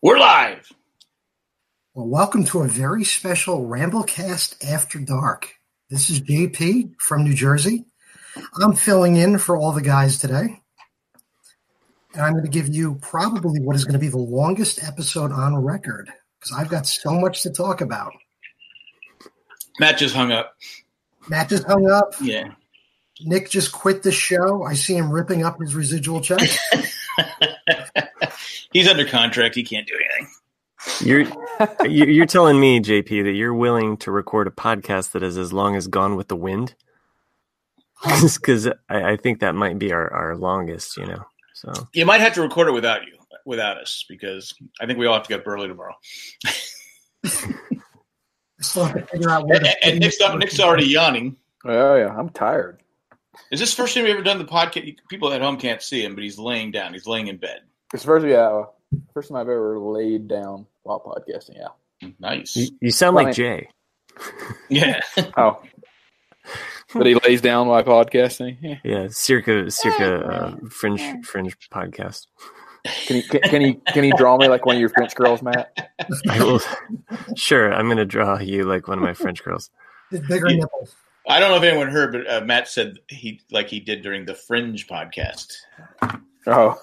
We're live. Well, welcome to a very special Ramblecast After Dark. This is JP from New Jersey. I'm filling in for all the guys today. And I'm going to give you probably what is going to be the longest episode on record because I've got so much to talk about. Matt just hung up. Yeah. Nick just quit the show. I see him ripping up his residual check. He's under contract. He can't do anything. You're telling me, JP, that you're willing to record a podcast that is as long as Gone with the Wind? Because I think that might be our longest, you know. So you might have to record it without us, because I think we all have to get up early tomorrow. I still have to figure out and Nick's already yawning. Oh yeah, I'm tired. Is this the first time you've ever done the podcast? People at home can't see him, but he's laying down. He's laying in bed. It's first time I've ever laid down while podcasting. Yeah, nice. You sound like Jay. Yeah. Oh, but he lays down while podcasting. Yeah, circa Fringe podcast. Can you draw me like one of your French girls, Matt? Sure, I'm going to draw you like one of my French girls. With bigger nipples. I don't know if anyone heard, but Matt said he did during the Fringe podcast. Oh.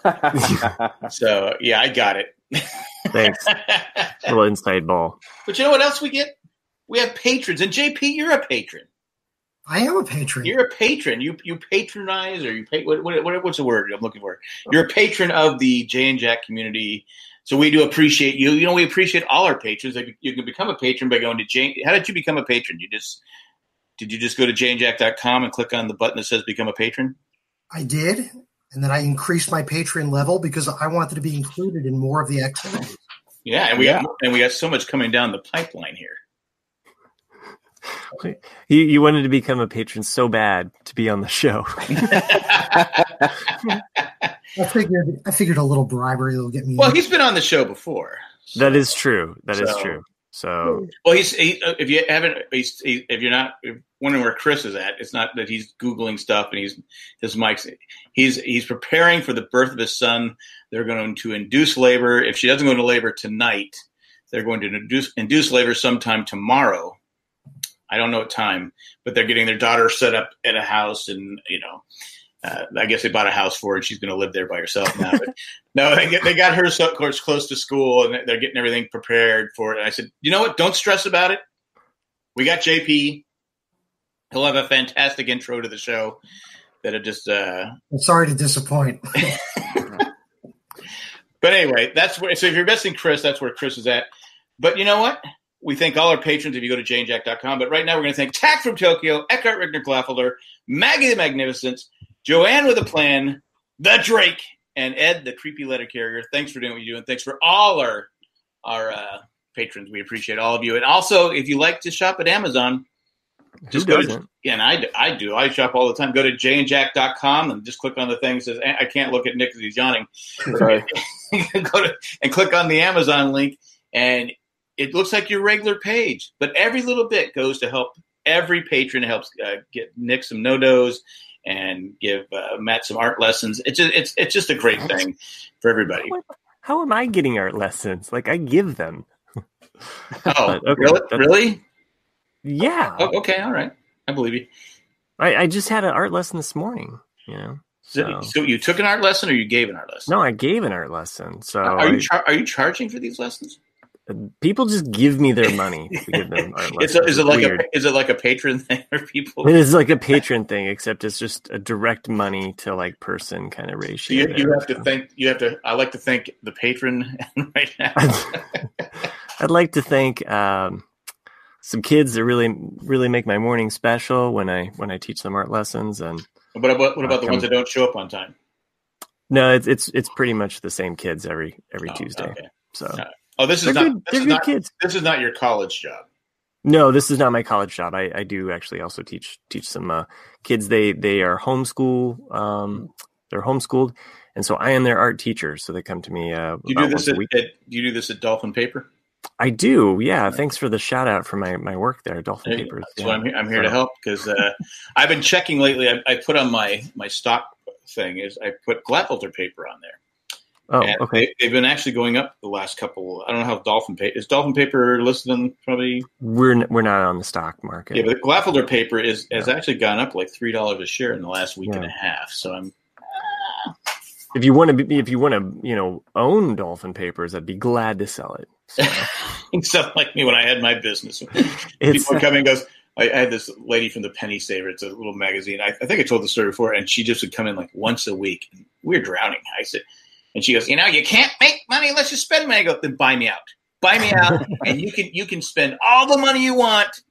So, yeah, I got it. Thanks. Little inside ball. But you know what else we get? We have patrons. And JP, you're a patron. I am a patron. You're a patron. You patronize, or you pay. What's the word I'm looking for? You're a patron of the Jay and Jack community. So we do appreciate you. You know, we appreciate all our patrons. You can become a patron by going to Jay. How did you become a patron? Did you just go to jayandjack.com and click on the button that says become a patron? I did. And then I increased my Patreon level because I wanted to be included in more of the activities. Yeah, and we got so much coming down the pipeline here. You wanted to become a patron so bad to be on the show. I figured a little bribery will get me. Well, he's been on the show before. So. That is true. That is true. So, well, if you're not wondering where Chris is at, it's not that he's Googling stuff and his mic's. He's preparing for the birth of his son. They're going to induce labor. If she doesn't go into labor tonight, they're going to induce labor sometime tomorrow. I don't know what time, but they're getting their daughter set up at a house, and I guess they bought a house for her, and she's going to live there by herself now. But no, they got her so close to school, and they're getting everything prepared for it. And I said, you know what? Don't stress about it. We got JP. He'll have a fantastic intro to the show. That'll just. I'm sorry to disappoint. But anyway, that's where. So if you're investing Chris, that's where Chris is at. But you know what? We thank all our patrons if you go to jayandjack.com. But right now we're going to thank Tack from Tokyo, Eckhart Rickner Glaffelder, Maggie the Magnificent, Joanne with a Plan, the Drake, and Ed, the creepy letter carrier. Thanks for doing what you do, and thanks for all our patrons. We appreciate all of you. And also, if you like to shop at Amazon, just go to, and I do. I shop all the time. Go to jayandjack.com and just click on the thing that says, I can't look at Nick because he's yawning. Sorry. and click on the Amazon link, and it looks like your regular page, but every little bit goes to help. Every patron helps get Nick some no-dos and give Matt some art lessons. It's just a great thing for everybody. How am I getting art lessons? Like, I give them. Oh, okay. Really? Yeah. Oh, okay, all right. I believe you. I just had an art lesson this morning, you know. So you took an art lesson, or you gave an art lesson? No, I gave an art lesson. So are you charging for these lessons? People just give me their money to give them art lessons. Is it like a patron thing for people? It is like a patron thing, except it's just a direct money to like person kind of ratio. So I like to thank the patron right now. I'd like to thank some kids that really make my morning special when I teach them art lessons. And what about the ones that don't show up on time? No, it's pretty much the same kids every Tuesday. Okay. So. Oh, this is good kids. This is not your college job. No, this is not my college job. I do actually also teach some kids. They are homeschool. They're homeschooled, and so I am their art teacher. So they come to me. Do you do this at Dolphin Paper? I do. Yeah. Thanks for the shout out for my work there, Dolphin Papers. That's what I'm here to help, because I've been checking lately. I put on my stock thing is I put Glatfelter paper on there. Oh, And okay. they've been actually going up the last couple. I don't know how dolphin paper is. Dolphin paper listed on probably. We're not on the stock market. Yeah, but the Glaffelder paper has actually gone up like $3 a share in the last week and Yeah. a half. So I'm. If you want to, own dolphin papers, I'd be glad to sell it. So. Stuff like me when I had my business. People come and goes. I had this lady from the Penny Saver. It's a little magazine. I think I told the story before, and she just would come in like once a week. We're drowning. I said, and she goes, you can't make money unless you spend money. I go, then buy me out. Buy me out, and you can spend all the money you want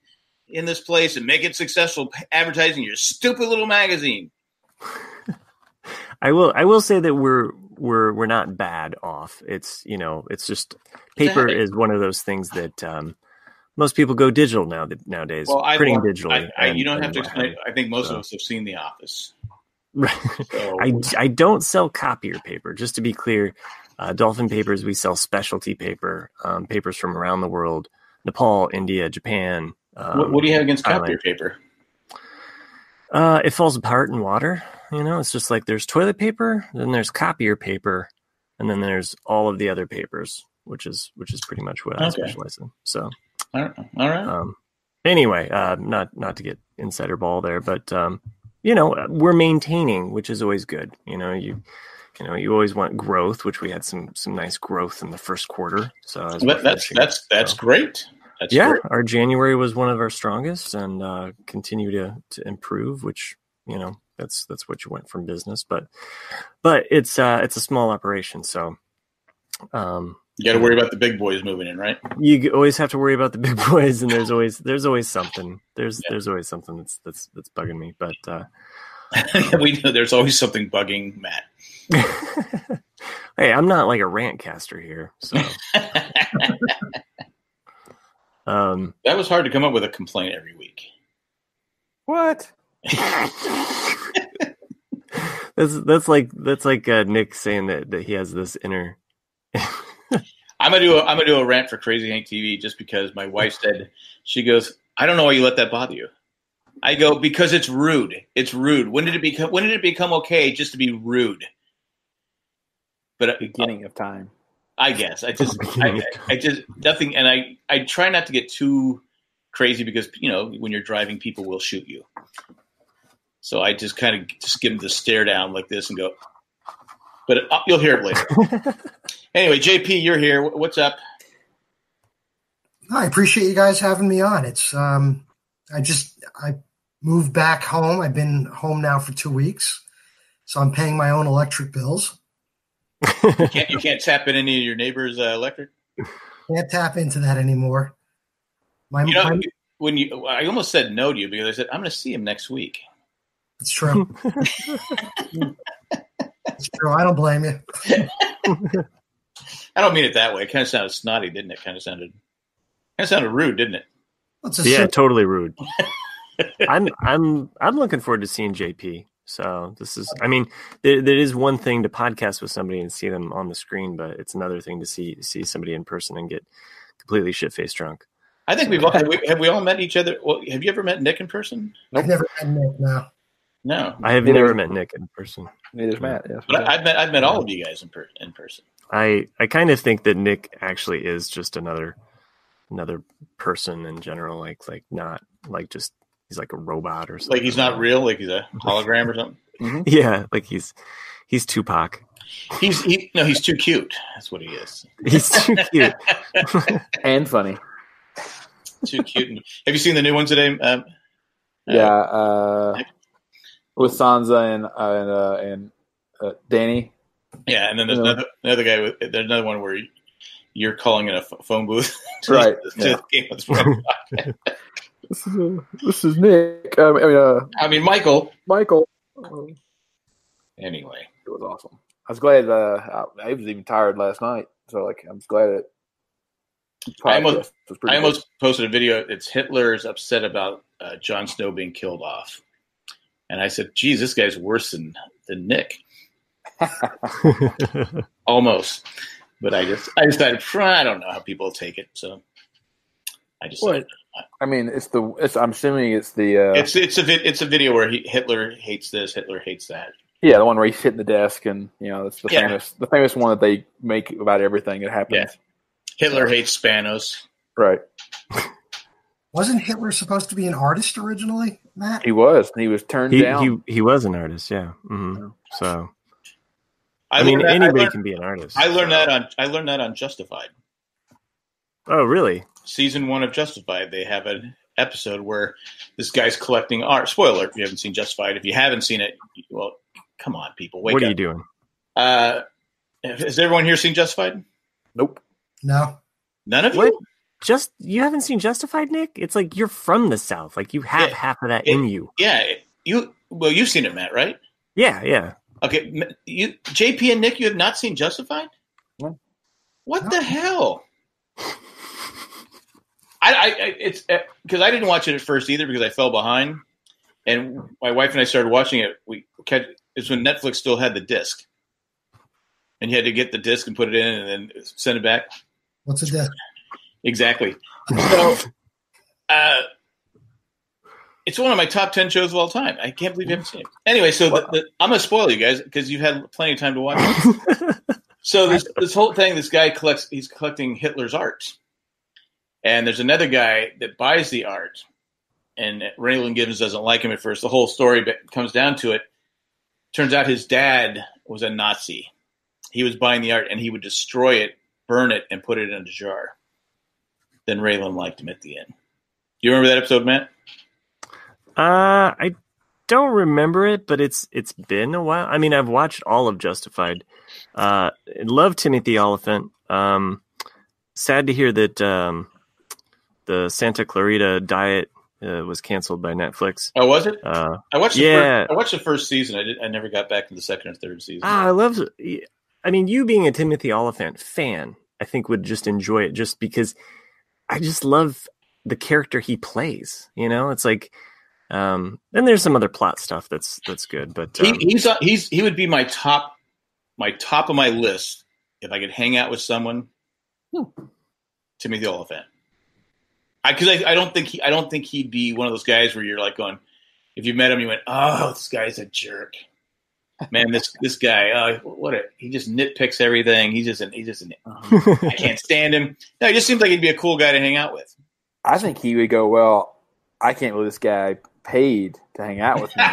in this place and make it successful advertising your stupid little magazine. I will say that we're not bad off. It's it's just paper is one of those things that most people go digital nowadays. Well, printing digitally. You don't have to explain. I think most of us have seen The Office. Right. So, I don't sell copier paper. Just to be clear, Dolphin Papers, we sell specialty paper, papers from around the world: Nepal, India, Japan. What do you have against Thailand. copier paper? It falls apart in water. It's just like there's toilet paper, then there's copier paper, and then there's all of the other papers, which is pretty much what I specialize in. So, all right. Anyway, not to get insider ball there, but we're maintaining, which is always good. You always want growth, which we had some nice growth in the first quarter. So that's great. That's great. Our January was one of our strongest, and continue to improve, which that's what you want from business. But it's a small operation, so you got to worry about the big boys moving in, right? You always have to worry about the big boys, and there's always something. There's always something that's bugging me. But we know there's always something bugging Matt. Hey, I'm not like a rant caster here, so. That was hard to come up with a complaint every week. What? that's like Nick saying that he has this inner. I'm gonna do a rant for Crazy Hank TV just because my wife said, she goes, I don't know why you let that bother you. I go, because it's rude. It's rude. When did it become okay just to be rude? But beginning of time. I guess I just nothing, and I try not to get too crazy because when you're driving, people will shoot you. So I just kind of just give them the stare down like this and go. But you'll hear it later. Anyway, JP, you're here. What's up? I appreciate you guys having me on. It's I moved back home. I've been home now for 2 weeks, so I'm paying my own electric bills. You can't tap in any of your neighbor's electric. Can't tap into that anymore. I almost said no to you because I said I'm going to see him next week. It's true. It's true. I don't blame you. I don't mean it that way. It kind of sounded snotty, didn't it? Kind of sounded rude, didn't it? Totally rude. I'm looking forward to seeing JP. So this is, there is one thing to podcast with somebody and see them on the screen, but it's another thing to see somebody in person and get completely shit-faced drunk. I think have we all met each other? Well, have you ever met Nick in person? Nope. I've never met Nick. No. I have never met Nick in person. Neither's Matt. Yes, but I've met all of you guys in person. I kind of think that Nick actually is just another person in general, like not like just he's like a robot or something. Like he's not real, like he's a hologram or something. Mm-hmm. Yeah, like he's Tupac. He's too cute. That's what he is. He's too cute and funny. Too cute. Have you seen the new one today? With Sansa and Danny. Yeah, and then there's another guy. There's another one where you're calling in a phone booth. Right. This is Nick. Michael. Michael. Anyway, it was awesome. I was glad. I was even tired last night, so I'm just glad it. I almost posted a video. It's Hitler's upset about Jon Snow being killed off, and I said, "Geez, this guy's worse than Nick." Almost, but I decided I don't know how people take it, so I just. I'm assuming it's the. It's a video where Hitler hates this, Hitler hates that. Yeah, the one where he's hitting the desk, and it's the famous one that they make about everything that happens. Yeah. Hitler hates Spanos. Right. Wasn't Hitler supposed to be an artist originally, Matt? He was. He was turned down. He was an artist, yeah. Mm-hmm. So, anybody can be an artist. I learned that on Justified. Oh, really? Season 1 of Justified, they have an episode where this guy's collecting art. Spoiler if you haven't seen Justified. If you haven't seen it, well, come on, people, wake up. What are you doing? Has everyone here seen Justified? Nope. No. None of you? What? You haven't seen Justified, Nick? It's like you're from the South. Like you have half of that in you. Yeah. You've seen it, Matt, right? Yeah. Okay. JP and Nick, you have not seen Justified? No. What the hell? It's because I didn't watch it at first either because I fell behind, and my wife and I started watching it. It's when Netflix still had the disc, and you had to get the disc and put it in and then send it back. What's a disc? Exactly. So, it's one of my top 10 shows of all time. I can't believe you haven't seen it. Anyway, so I'm going to spoil you guys because you've had plenty of time to watch it. So this whole thing, this guy he's collecting Hitler's art. And there's another guy that buys the art. And Raylan Givens doesn't like him at first. The whole story comes down to it. Turns out his dad was a Nazi. He was buying the art and he would destroy it, burn it, and put it in a jar. Then Raylan liked him at the end. You remember that episode, Matt? I don't remember it, but it's been a while. I mean, I've watched all of Justified. Love Timothy Oliphant. Sad to hear that the Santa Clarita Diet was canceled by Netflix. Oh, was it? I watched the first season. I never got back to the second or third season. I love. I mean, you being a Timothy Oliphant fan, I think would just enjoy it just because I just love the character he plays. It's like, and there's some other plot stuff that's good, but he would be my top of my list if I could hang out with someone. Timothy Oliphant. Because I don't think he'd be one of those guys where you're like going, if you met him, you went, oh, this guy's a jerk. Man, this guy, he just nitpicks everything. I can't stand him. No, he just seems like he'd be a cool guy to hang out with. I think he would go, well, I can't believe this guy paid to hang out with me.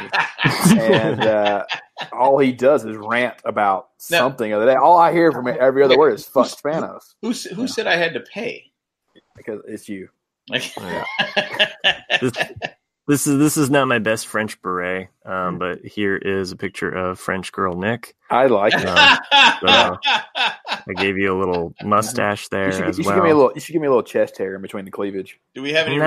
And all he does is rant about something other day. All I hear from every other word is fuck Spanos. Who said I had to pay? Because it's you. This is not my best French beret, but here is a picture of French girl Nick. I like it. I gave you a little mustache there as well. You should give me a little chest hair in between the cleavage. Do we have any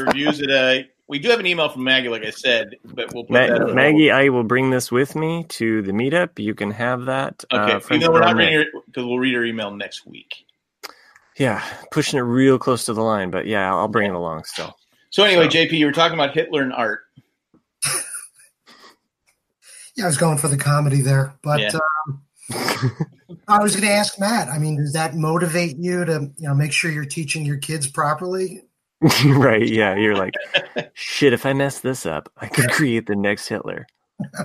reviews today? We do have an email from Maggie, like I said, but we'll put that Maggie, I will bring this with me to the meetup. You can have that. Okay, we're not reading it because we'll read her email next week. Yeah, pushing it real close to the line, but yeah, I'll bring it along still. So anyway, JP, you were talking about Hitler and art. Yeah, I was going for the comedy there, but I was going to ask Matt. I mean, does that motivate you to make sure you're teaching your kids properly? Right? Yeah, you're like, shit. If I mess this up, I could create the next Hitler.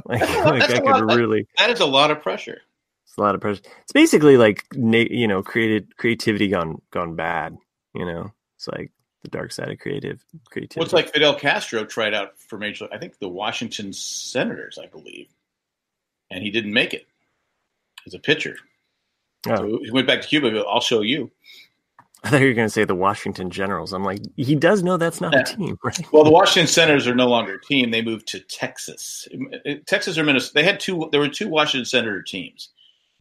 That is a lot of pressure. It's a lot of pressure. It's basically like creativity gone bad. It's like the dark side of creativity. Well, it's like Fidel Castro tried out for I think the Washington Senators, I believe, and he didn't make it as a pitcher. Oh. So he went back to Cuba. I'll show you. I thought you were going to say the Washington Generals. I'm like, he does know that's not a team, right? Well, the Washington Senators are no longer a team. They moved to Texas. Texas or Minnesota. There were two Washington Senator teams.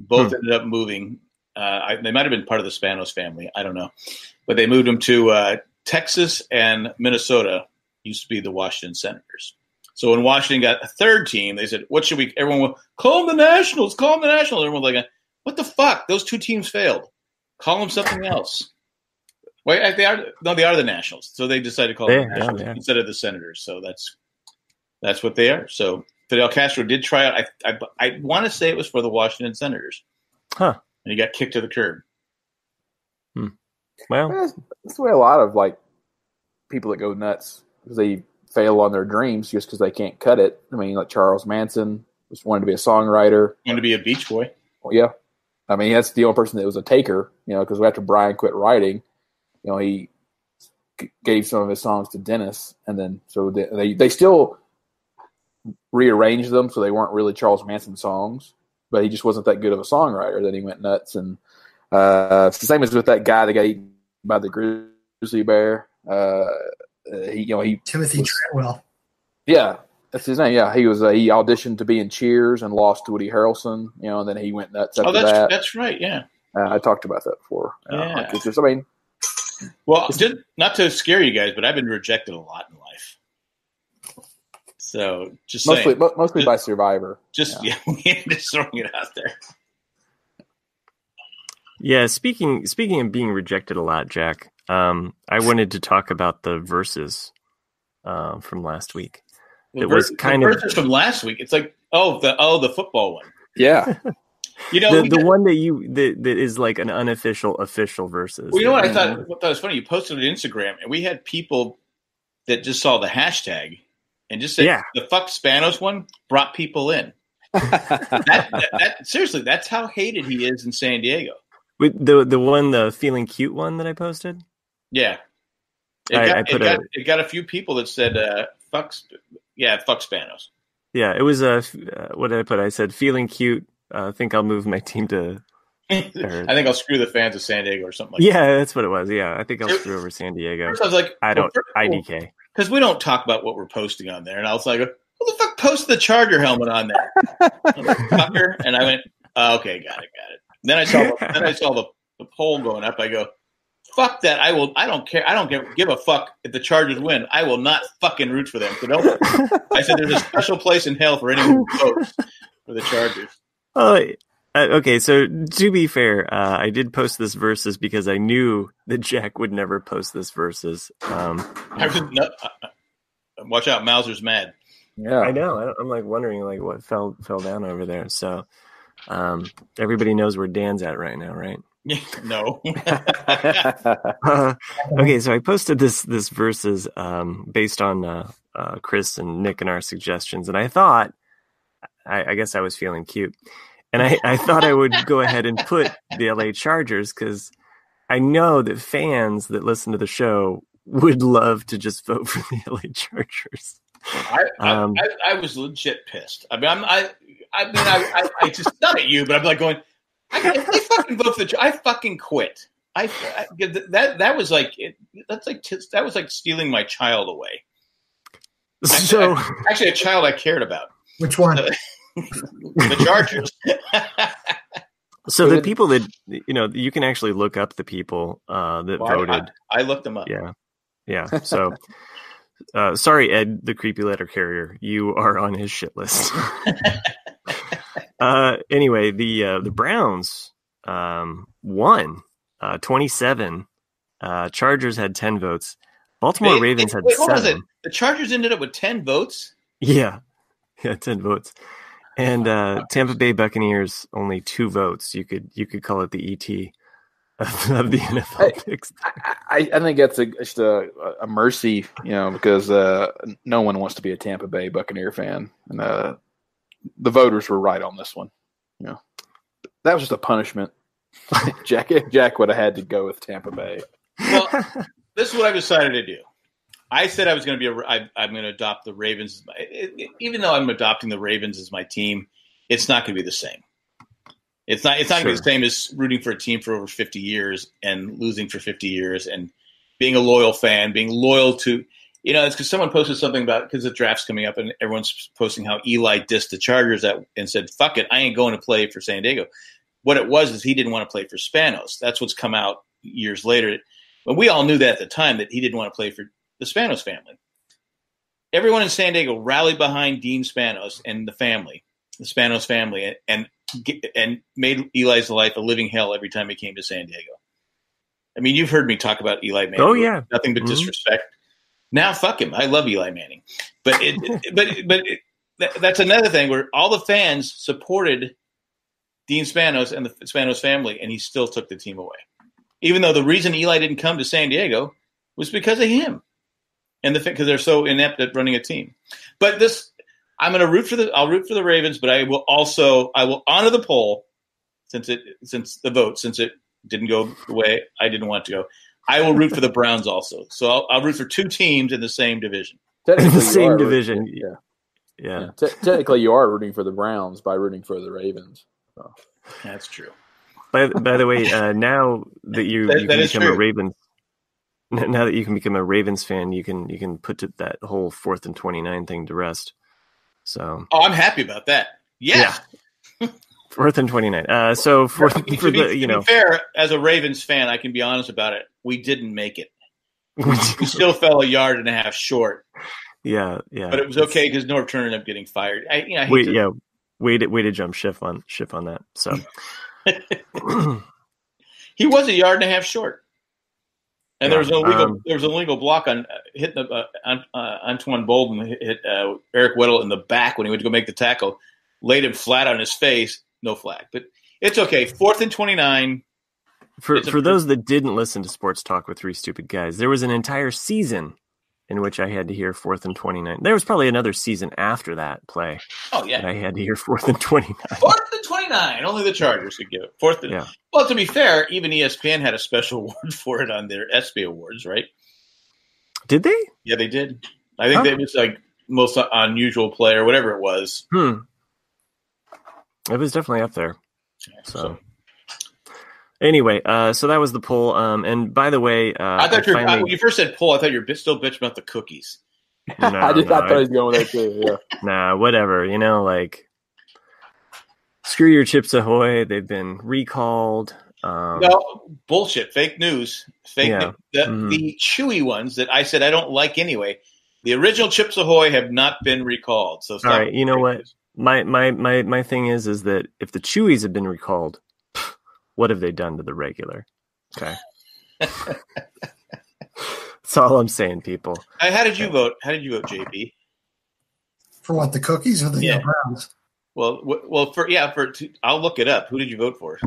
Both ended up moving. They might have been part of the Spanos family. I don't know. But they moved them to Texas and Minnesota used to be the Washington Senators. So when Washington got a third team, they said, what should we – everyone went, call them the Nationals, call them the Nationals. Everyone was like, what the fuck? Those two teams failed. Call them something else. Wait, they are the Nationals. So they decided to call them the Nationals instead of the Senators. So that's what they are. So Fidel Castro did try out. I want to say it was for the Washington Senators. Huh. And he got kicked to the curb. Well, that's the way a lot of people that go nuts because they fail on their dreams just because they can't cut it. I mean, like Charles Manson, was wanted to be a songwriter. Wanted to be a Beach Boy. Well, yeah. I mean, that's the only person that was a taker, because after Brian quit writing, he gave some of his songs to Dennis, and then so they still rearranged them so they weren't really Charles Manson songs, but he just wasn't that good of a songwriter. Then he went nuts, and it's the same as with that guy that got eaten by the grizzly bear. Timothy Treadwell. Yeah, that's his name. Yeah, he auditioned to be in Cheers and lost to Woody Harrelson. And then he went nuts after that. That's right. Yeah, I talked about that before. Yeah, it's just, I mean, well, not to scare you guys, but I've been rejected a lot in life. So just mostly by Survivor. Just throwing it out there. Yeah, speaking of being rejected a lot, Jack, I wanted to talk about the verses from last week. Verses from last week. It's like the football one. Yeah, the one that is like an unofficial official verses. Well, you know what I thought? What was funny? You posted it on Instagram, and we had people that just saw the hashtag and just said the fuck Spanos one brought people in. that seriously, that's how hated he is in San Diego. With the feeling cute one that I posted. Yeah, it got a few people that said fuck Spanos. Yeah, it was what did I put? I said feeling cute. I think I'll move my team to. I think I'll screw the fans of San Diego or something like that. Yeah, that's what it was. Yeah, I think I'll screw over San Diego. First I was like, IDK. Because we don't talk about what we're posting on there. And I was like, who the fuck posted the Charger helmet on there? Fucker. And I went, okay, got it. Then I saw the poll going up. I go, fuck that. I don't care. I don't give a fuck if the Chargers win. I will not fucking root for them. So don't. I said there's a special place in hell for anyone who votes for the Chargers. Okay, so to be fair, I did post this versus because I knew that Jack would never post this versus. Watch out, Mauser's mad. Yeah, I know. I'm like wondering like what fell down over there. So everybody knows where Dan's at right now, right? No. Okay, so I posted this versus based on Chris and Nick and our suggestions, and I thought, I guess I was feeling cute. And I thought I would go ahead and put the LA Chargers because I know that fans that listen to the show would love to just vote for the LA Chargers. I was legit pissed. I mean, I just not at you, but I'm like going, if they fucking vote for the I fucking quit. That was like stealing my child away. So actually, a child I cared about. Which one? The Chargers. So the people that you can actually look up the people that voted. I looked them up. Yeah. So sorry, Ed, the creepy letter carrier, you are on his shit list. Anyway, the Browns won 27. Chargers had 10 votes. Baltimore Ravens had 7. The Chargers ended up with 10 votes. Yeah, 10 votes. And Tampa Bay Buccaneers only 2 votes. You could call it the ET of the NFL picks. I think that's just a mercy, because no one wants to be a Tampa Bay Buccaneer fan, and the voters were right on this one. That was just a punishment. Jack would have had to go with Tampa Bay. Well, this is what I decided to do. I said I was going to be I'm going to adopt the Ravens. Even though I'm adopting the Ravens as my team, it's not going to be the same. It's not going to be the same as rooting for a team for over 50 years and losing for 50 years and being a loyal fan, being loyal to, it's because someone posted something about, because the draft's coming up and everyone's posting how Eli dissed the Chargers and said, fuck it, I ain't going to play for San Diego. What it was is he didn't want to play for Spanos. That's what's come out years later. But we all knew that at the time, that he didn't want to play for the Spanos family. Everyone in San Diego rallied behind Dean Spanos and the Spanos family, and made Eli's life a living hell every time he came to San Diego. I mean, you've heard me talk about Eli Manning. Oh yeah, nothing but disrespect. Now, fuck him. I love Eli Manning, but that's another thing where all the fans supported Dean Spanos and the Spanos family, and he still took the team away. Even though the reason Eli didn't come to San Diego was because of him. And because they're so inept at running a team. But I'm going to I'll root for the Ravens, but I will honor the poll since it didn't go the way I didn't want it to go. I will root for the Browns also. So I'll root for two teams in the same division. In the same division. Yeah. Technically, you are rooting for the Browns by rooting for the Ravens. So. That's true. By the way, now that you can become a Ravens, now that you can become a Ravens fan, you can put that whole 4th and 29 thing to rest. So. Oh, I'm happy about that. Yes. Yeah. 4th and 29. So to be fair, as a Ravens fan, I can be honest about it. We didn't make it. We still fell a yard and a half short. Yeah. But it was okay because Norv Turner ended up getting fired. Way to jump ship on that. So he was a yard and a half short, and there was an illegal block on hitting Antoine Bolden hit Eric Weddle in the back when he went to go make the tackle, laid him flat on his face. No flag, but it's okay. 4th and 29. For those that didn't listen to Sports Talk with Three Stupid Guys, there was an entire season in which I had to hear 4th and 29. There was probably another season after that play. Oh, yeah. I had to hear 4th and 29. 4th and 29. Only the Chargers could give it. Well, to be fair, even ESPN had a special award for it on their ESPY Awards, right? Did they? Yeah, they did. I think it was like most unusual play or whatever it was. It was definitely up there. So. Anyway, so that was the poll. And by the way, I thought when you first said poll, I thought you were still bitching about the cookies. I thought he was going with that too. Yeah. Nah, whatever. Screw your Chips Ahoy. They've been recalled. No, bullshit. Fake news. The chewy ones that I said I don't like anyway. The original Chips Ahoy have not been recalled. So all right, you know what? My thing is that if the Chewies have been recalled, what have they done to the regular? Okay. That's all I'm saying, people. How did you vote? JP? For what, the cookies or the Browns? Well, I'll look it up. Who did you vote for?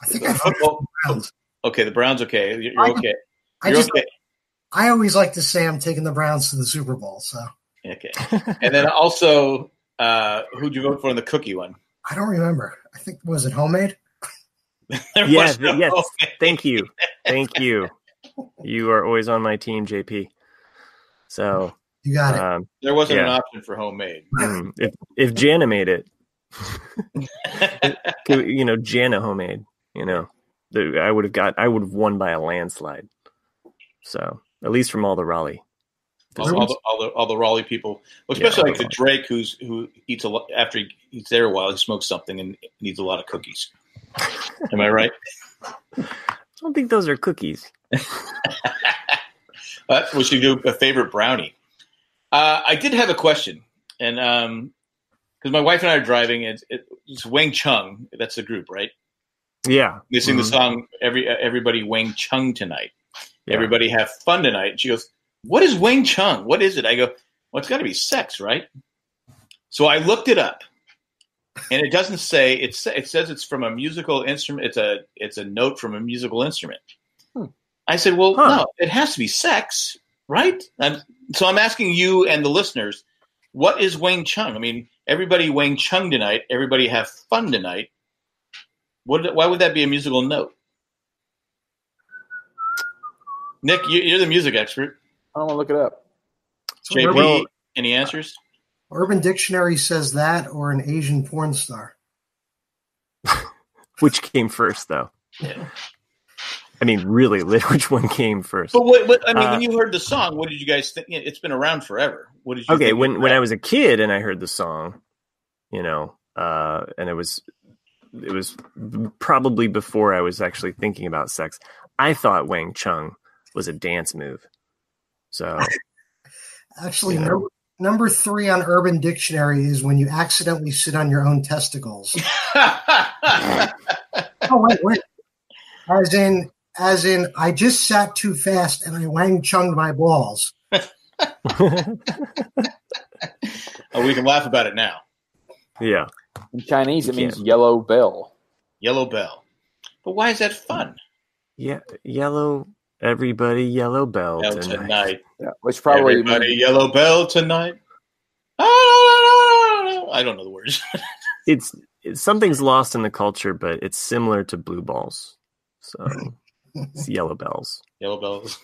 I think I voted for the Browns. Okay, the Browns. Okay, you're okay. Okay. I always like to say I'm taking the Browns to the Super Bowl. So. Okay, and then also, who'd you vote for in the cookie one? I don't remember. I think was it homemade? Yes. Thank you. You are always on my team, JP. So you got it. There wasn't an option for homemade. If Jana made it, Jana homemade. I would have won by a landslide. So at least from all the Raleigh. All the Raleigh people, especially the Drake who eats a lot after he eats there a while. He smokes something and needs a lot of cookies. Am I right? I don't think those are cookies. We should do a favorite brownie. I did have a question, and because my wife and I are driving, it's Wang Chung. That's the group, right? Yeah. They sing the song "Everybody Wang Chung tonight." Yeah. Everybody have fun tonight. And she goes, "What is Wang Chung? What is it?" I go, "Well, it's got to be sex, right?" So I looked it up. And it doesn't say it says it's from a musical instrument. It's a note from a musical instrument. I said, well, no, it has to be sex, right? So I'm asking you and the listeners, what is Wang Chung? I mean, everybody Wang Chung tonight. Everybody have fun tonight. Why would that be a musical note? Nick, you're the music expert. I'm gonna look it up. JP, any answers? Urban Dictionary says that, or an Asian porn star. Which came first, though? Yeah. I mean, really, which one came first? But when you heard the song, what did you guys think? It's been around forever. What did you think? When I was a kid and I heard the song, and it was probably before I was actually thinking about sex, I thought Wang Chung was a dance move. So, actually, Number 3 on Urban Dictionary is when you accidentally sit on your own testicles. Oh, wait. As in, I just sat too fast and I Wang Chunged my balls. Oh, we can laugh about it now. Yeah. In Chinese, it means yellow bell. Yellow bell. But why is that fun? Yeah, yellow. Everybody yellow bell tonight. Yeah, which probably everybody yellow bell tonight. I don't know the words. It's something's lost in the culture, but it's similar to blue balls. So it's yellow bells. Yellow bells.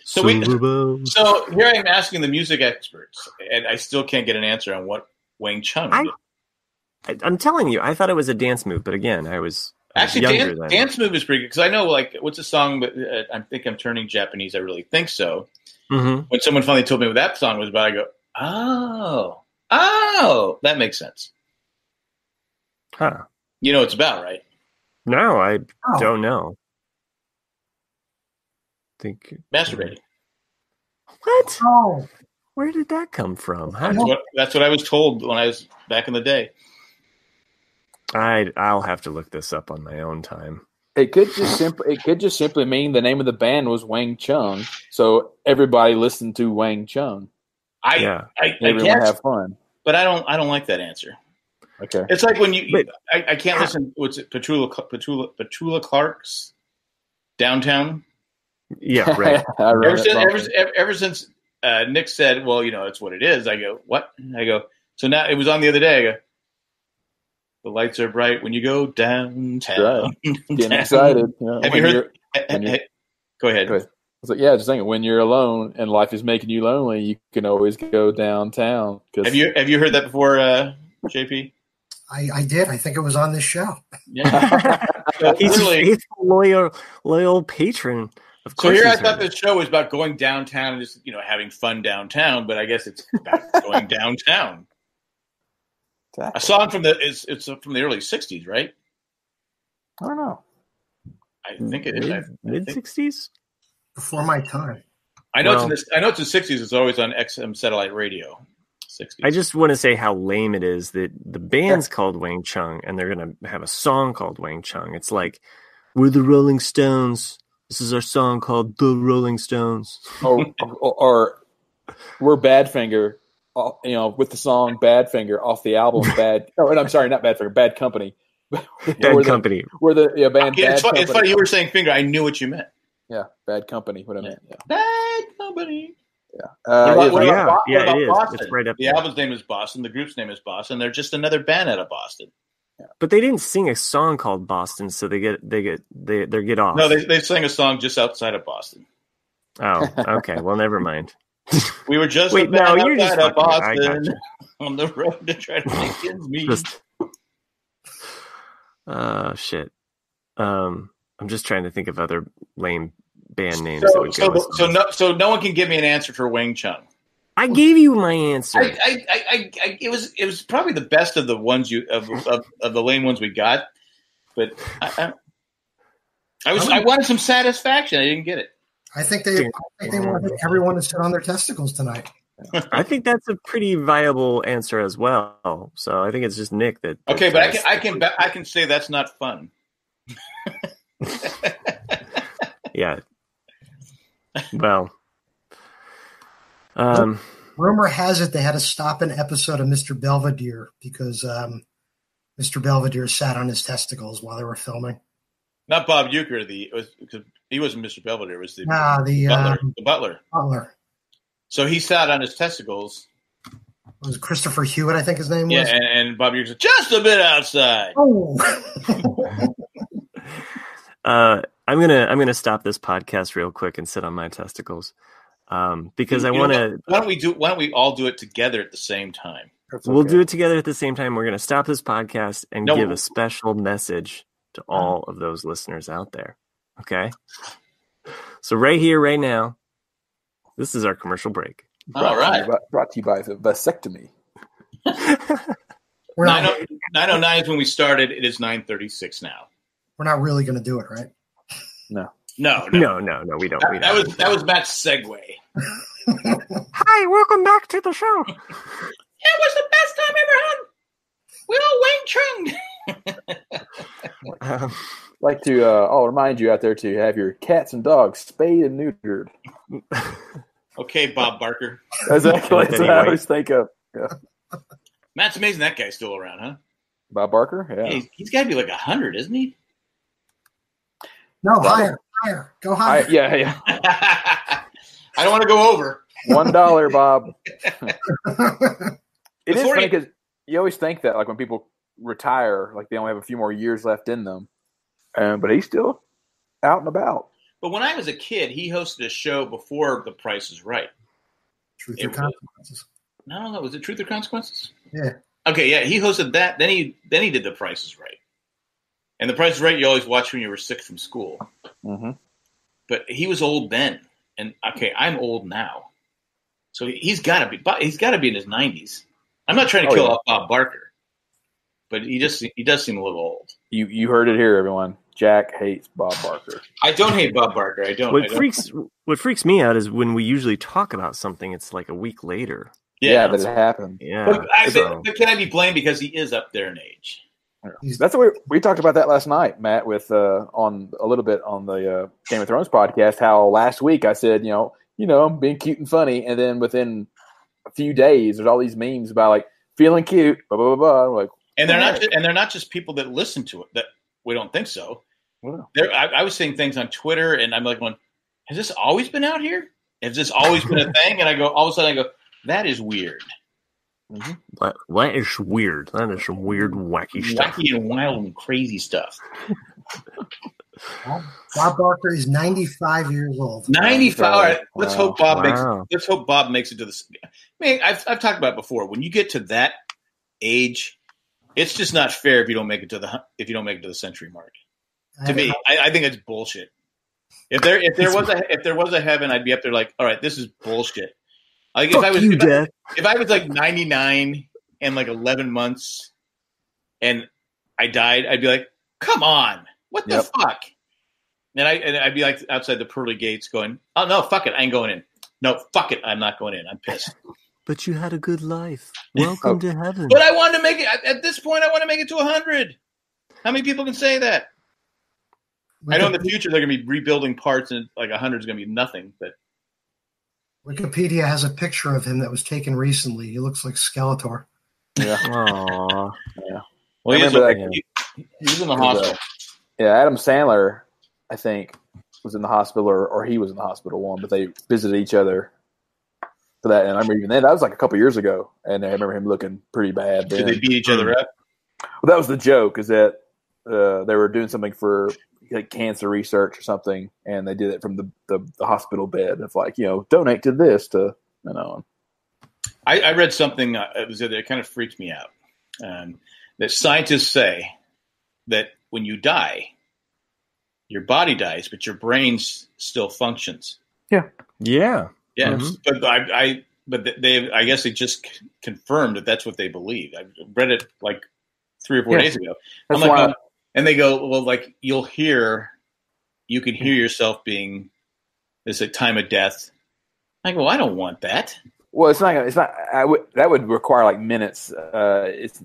So here I am asking the music experts, and I still can't get an answer on what Wang Chung did. I'm telling you, I thought it was a dance move, but again, I was younger then. Dance move is pretty good because I know, like, what's a song? But I think I'm turning Japanese. I really think so. Mm-hmm. When someone finally told me what that song was about, I go, oh, that makes sense. Huh? You know what it's about, right? No, I don't know. Masturbating. What? Oh, where did that come from? That's what I was told when I was back in the day. I'll have to look this up on my own time. It could just simply mean the name of the band was Wang Chung, so everybody listened to Wang Chung. I everyone guess, have fun. But I don't like that answer. Okay, it's like when I can't listen. What's it? Petula Clark's Downtown. Yeah, right. ever since Nick said, "Well, it's what it is," I go, "What?" I go. So now it was on the other day. I go, the lights are bright when you go downtown. Right. Getting excited. Have you heard? Go ahead. I was like, yeah, just thinking, when you're alone and life is making you lonely, you can always go downtown. Have you heard that before, JP? I did. I think it was on this show. Yeah. He's a faithful, loyal patron. Of course. So here I thought this show was about going downtown and just having fun downtown, but I guess it's about going downtown. Exactly. A song from it's from the early '60s, right? I don't know. I think it is mid '60s. Before my time. I know it's in the '60s. It's always on XM satellite radio. '60s. I just want to say how lame it is that the band's called Wang Chung, and they're going to have a song called Wang Chung. It's like, we're the Rolling Stones. This is our song called The Rolling Stones. Or we're Badfinger. With the song Badfinger off the album Bad. Oh, I'm sorry, not Badfinger. Bad Company. Bad Company. We're the band. It's funny you were saying finger. I knew what you meant. Yeah, Bad Company. What I meant. Yeah. Bad Company. Yeah. It is. Boston? It's right up the there. album's name is Boston. The group's name is Boston. They're just another band out of Boston. Yeah. But they didn't sing a song called Boston, so they get off. No, they sang a song just outside of Boston. Oh, okay. Well, never mind. We were just you're just outside of Boston on the road to try to make ends meet. Shit. I'm just trying to think of other lame band names that would go. So no one can give me an answer for Wang Chung. I gave you my answer. It was probably the best of the ones of the lame ones we got, but I wanted some satisfaction. I didn't get it. I think they wanted everyone to sit on their testicles tonight. I think that's a pretty viable answer as well. So I think it's just Nick that. Okay, but I can say that's not fun. Yeah. Well. Rumor has it they had to stop an episode of Mr. Belvedere because Mr. Belvedere sat on his testicles while they were filming. Not Bob Uecker. Because he wasn't Mr. Belvedere. It was the butler. Butler. So he sat on his testicles. It was Christopher Hewitt, I think his name was. Yeah, and Bob Uecker said, just a bit outside. Oh. I'm gonna stop this podcast real quick and sit on my testicles. Because I want to. Why don't we all do it together at the same time? We'll do it together at the same time. We're going to stop this podcast and give a special message to all of those listeners out there. Okay. So right here, right now, this is our commercial break. All right. Brought to you by the vasectomy. 9:09 is when we started. It is 9:36 now. We're not really going to do it, right? No. No, we don't. That was Matt's segue. Hi, welcome back to the show. It was the best time ever had. Will Wang Chung. Like to, I'll remind you out there to have your cats and dogs spayed and neutered. Okay, Bob Barker. Exactly. That's what I always think of. Yeah. Matt's amazing that guy's still around, huh? Bob Barker? Yeah. He's got to be like 100, isn't he? No, higher. Go higher. Yeah. I don't want to go over. $1, Bob. It is funny because you always think that, like, when people retire, like, they only have a few more years left in them. But he's still out and about. But when I was a kid, he hosted a show before The Price is Right. Truth or Consequences. No, was it Truth or Consequences? Yeah. Okay, yeah, he hosted that. Then he did The Price is Right. And The Price is Right you always watched when you were sick from school. Mm-hmm. But he was old then. And, okay, I'm old now. So he's got to be in his 90s. I'm not trying to kill off Bob Barker. But he does seem a little old. You heard it here, everyone. Jack hates Bob Barker. I don't hate Bob Barker. I don't. What freaks me out is when we usually talk about something, it's like a week later. Yeah, that it happened. Yeah. But can I be blamed because he is up there in age? That's what we talked about that last night, Matt, with on a little bit on the Game of Thrones podcast. How last week I said, I'm being cute and funny, and then within a few days, there's all these memes about like feeling cute, blah blah blah. blah. I'm like, and they're not just people that listen to it. That we don't think so. Wow. I was seeing things on Twitter, and I'm like, going, has this always been out here? Has this always been a thing? And I go, all of a sudden, I go, that is weird. Mm-hmm. That is weird. That is some weird, wacky stuff. Wacky and wild and crazy stuff. Bob Barker is 95 years old. 95. All right, let's hope Bob Wow. makes it to the. I mean, I've talked about it before. When you get to that age, it's just not fair if you don't make it to the century mark. To me, I think it's bullshit. If there was a heaven, I'd be up there like, all right, this is bullshit. Like if I was like 99 and like 11 months and I died, I'd be like, come on, what the fuck? And I'd be like outside the pearly gates going, oh no, fuck it, I ain't going in. No, fuck it, I'm not going in. I'm pissed. But you had a good life. Welcome to heaven. But I wanted to make it at this point. I want to make it to 100. How many people can say that? I know in the future they're going to be rebuilding parts, and like 100 is going to be nothing. But Wikipedia has a picture of him that was taken recently. He looks like Skeletor. Yeah. Aww. Yeah. Well, he was in the hospital. Adam Sandler, I think, was in the hospital, or he was in the hospital but they visited each other for that. And I remember even then, that was like a couple years ago, and I remember him looking pretty bad. Did they beat each other up? Well, that was the joke, is that they were doing something for like cancer research or something, and they did it from the hospital bed. It's like, donate to this I read something that kind of freaked me out. That scientists say that when you die, your body dies, but your brain still functions. Yeah. Yeah. Mm-hmm. But I guess they just confirmed that that's what they believe. I read it like 3 or 4 days ago. That's I'm like, why. and they go, well, like you can hear yourself being this at time of death. I go, I don't want that. Well, it's not. That would require like minutes. It's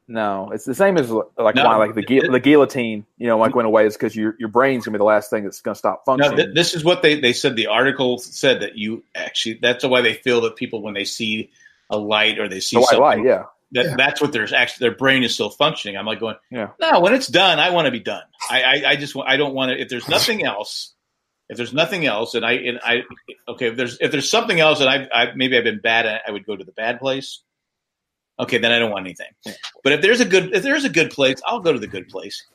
the same as like why like the guillotine, like went away is because your brain's gonna be the last thing that's gonna stop functioning. No, this is what they said. The article said that that's why they feel that people when they see a light or they see white something, light, yeah. That's what their brain is still functioning. I'm like going, yeah. No, when it's done, I want to be done. I don't want to. If there's nothing else, and if there's something else and maybe I've been bad at, I would go to the bad place. Okay, then I don't want anything. But if there's a good place, I'll go to the good place.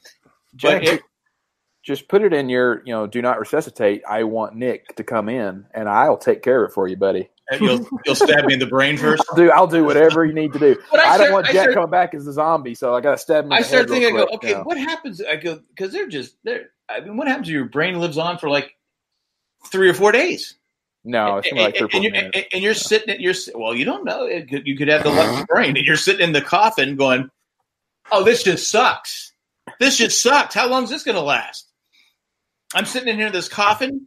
Jack, just put it in your, do not resuscitate. I want Nick to come in, and I'll take care of it for you, buddy. You'll stab me in the brain first. I'll do whatever you need to do. But I don't want Jack coming back as a zombie, so I got to stab him. I start thinking, I go, okay, what happens? I go because they're. I mean, what happens if your brain lives on for like 3 or 4 days? No, it's like 3 or 4 minutes. And you're sitting at you don't know. You could have the left brain, and you're sitting in the coffin going, "Oh, this just sucks. This just sucks. How long is this going to last?" I'm sitting in here in this coffin.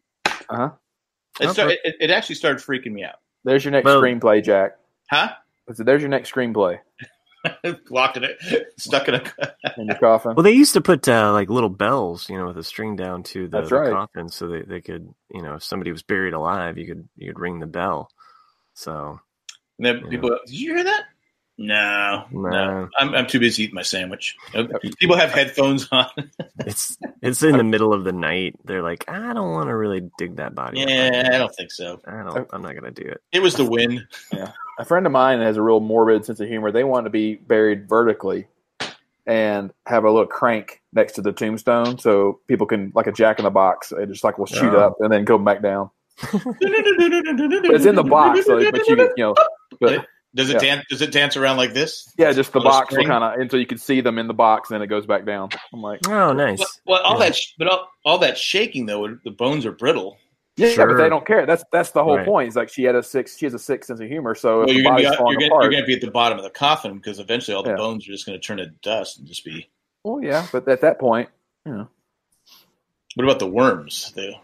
It actually started freaking me out. There's your next screenplay, Jack. Huh? There's your next screenplay. Locked in it, stuck in your coffin. Well, they used to put like little bells, with a string down to the coffin, so they could, if somebody was buried alive, you could ring the bell. So, and then people, did you hear that? No. I'm too busy eating my sandwich. People have headphones on. It's in the middle of the night. They're like, I don't want to really dig that body. Yeah, I don't think so. I'm not gonna do it. It was the wind. Yeah, a friend of mine has a real morbid sense of humor. They want to be buried vertically and have a little crank next to the tombstone, so people can, like a Jack in the Box, they just like will shoot up and then go back down. It's in the box, so, but you can, But does it dance? Does it dance around like this? Yeah, just the box will kind of until you can see them in the box, and then it goes back down. I'm like, oh, nice. Well, all that shaking though, the bones are brittle. Yeah, but they don't care. That's the whole point. It's like she has a sick sense of humor. So you're going to be at the bottom of the coffin because eventually all the bones are just going to turn to dust and just be. Well, yeah, but at that point, What about the worms? They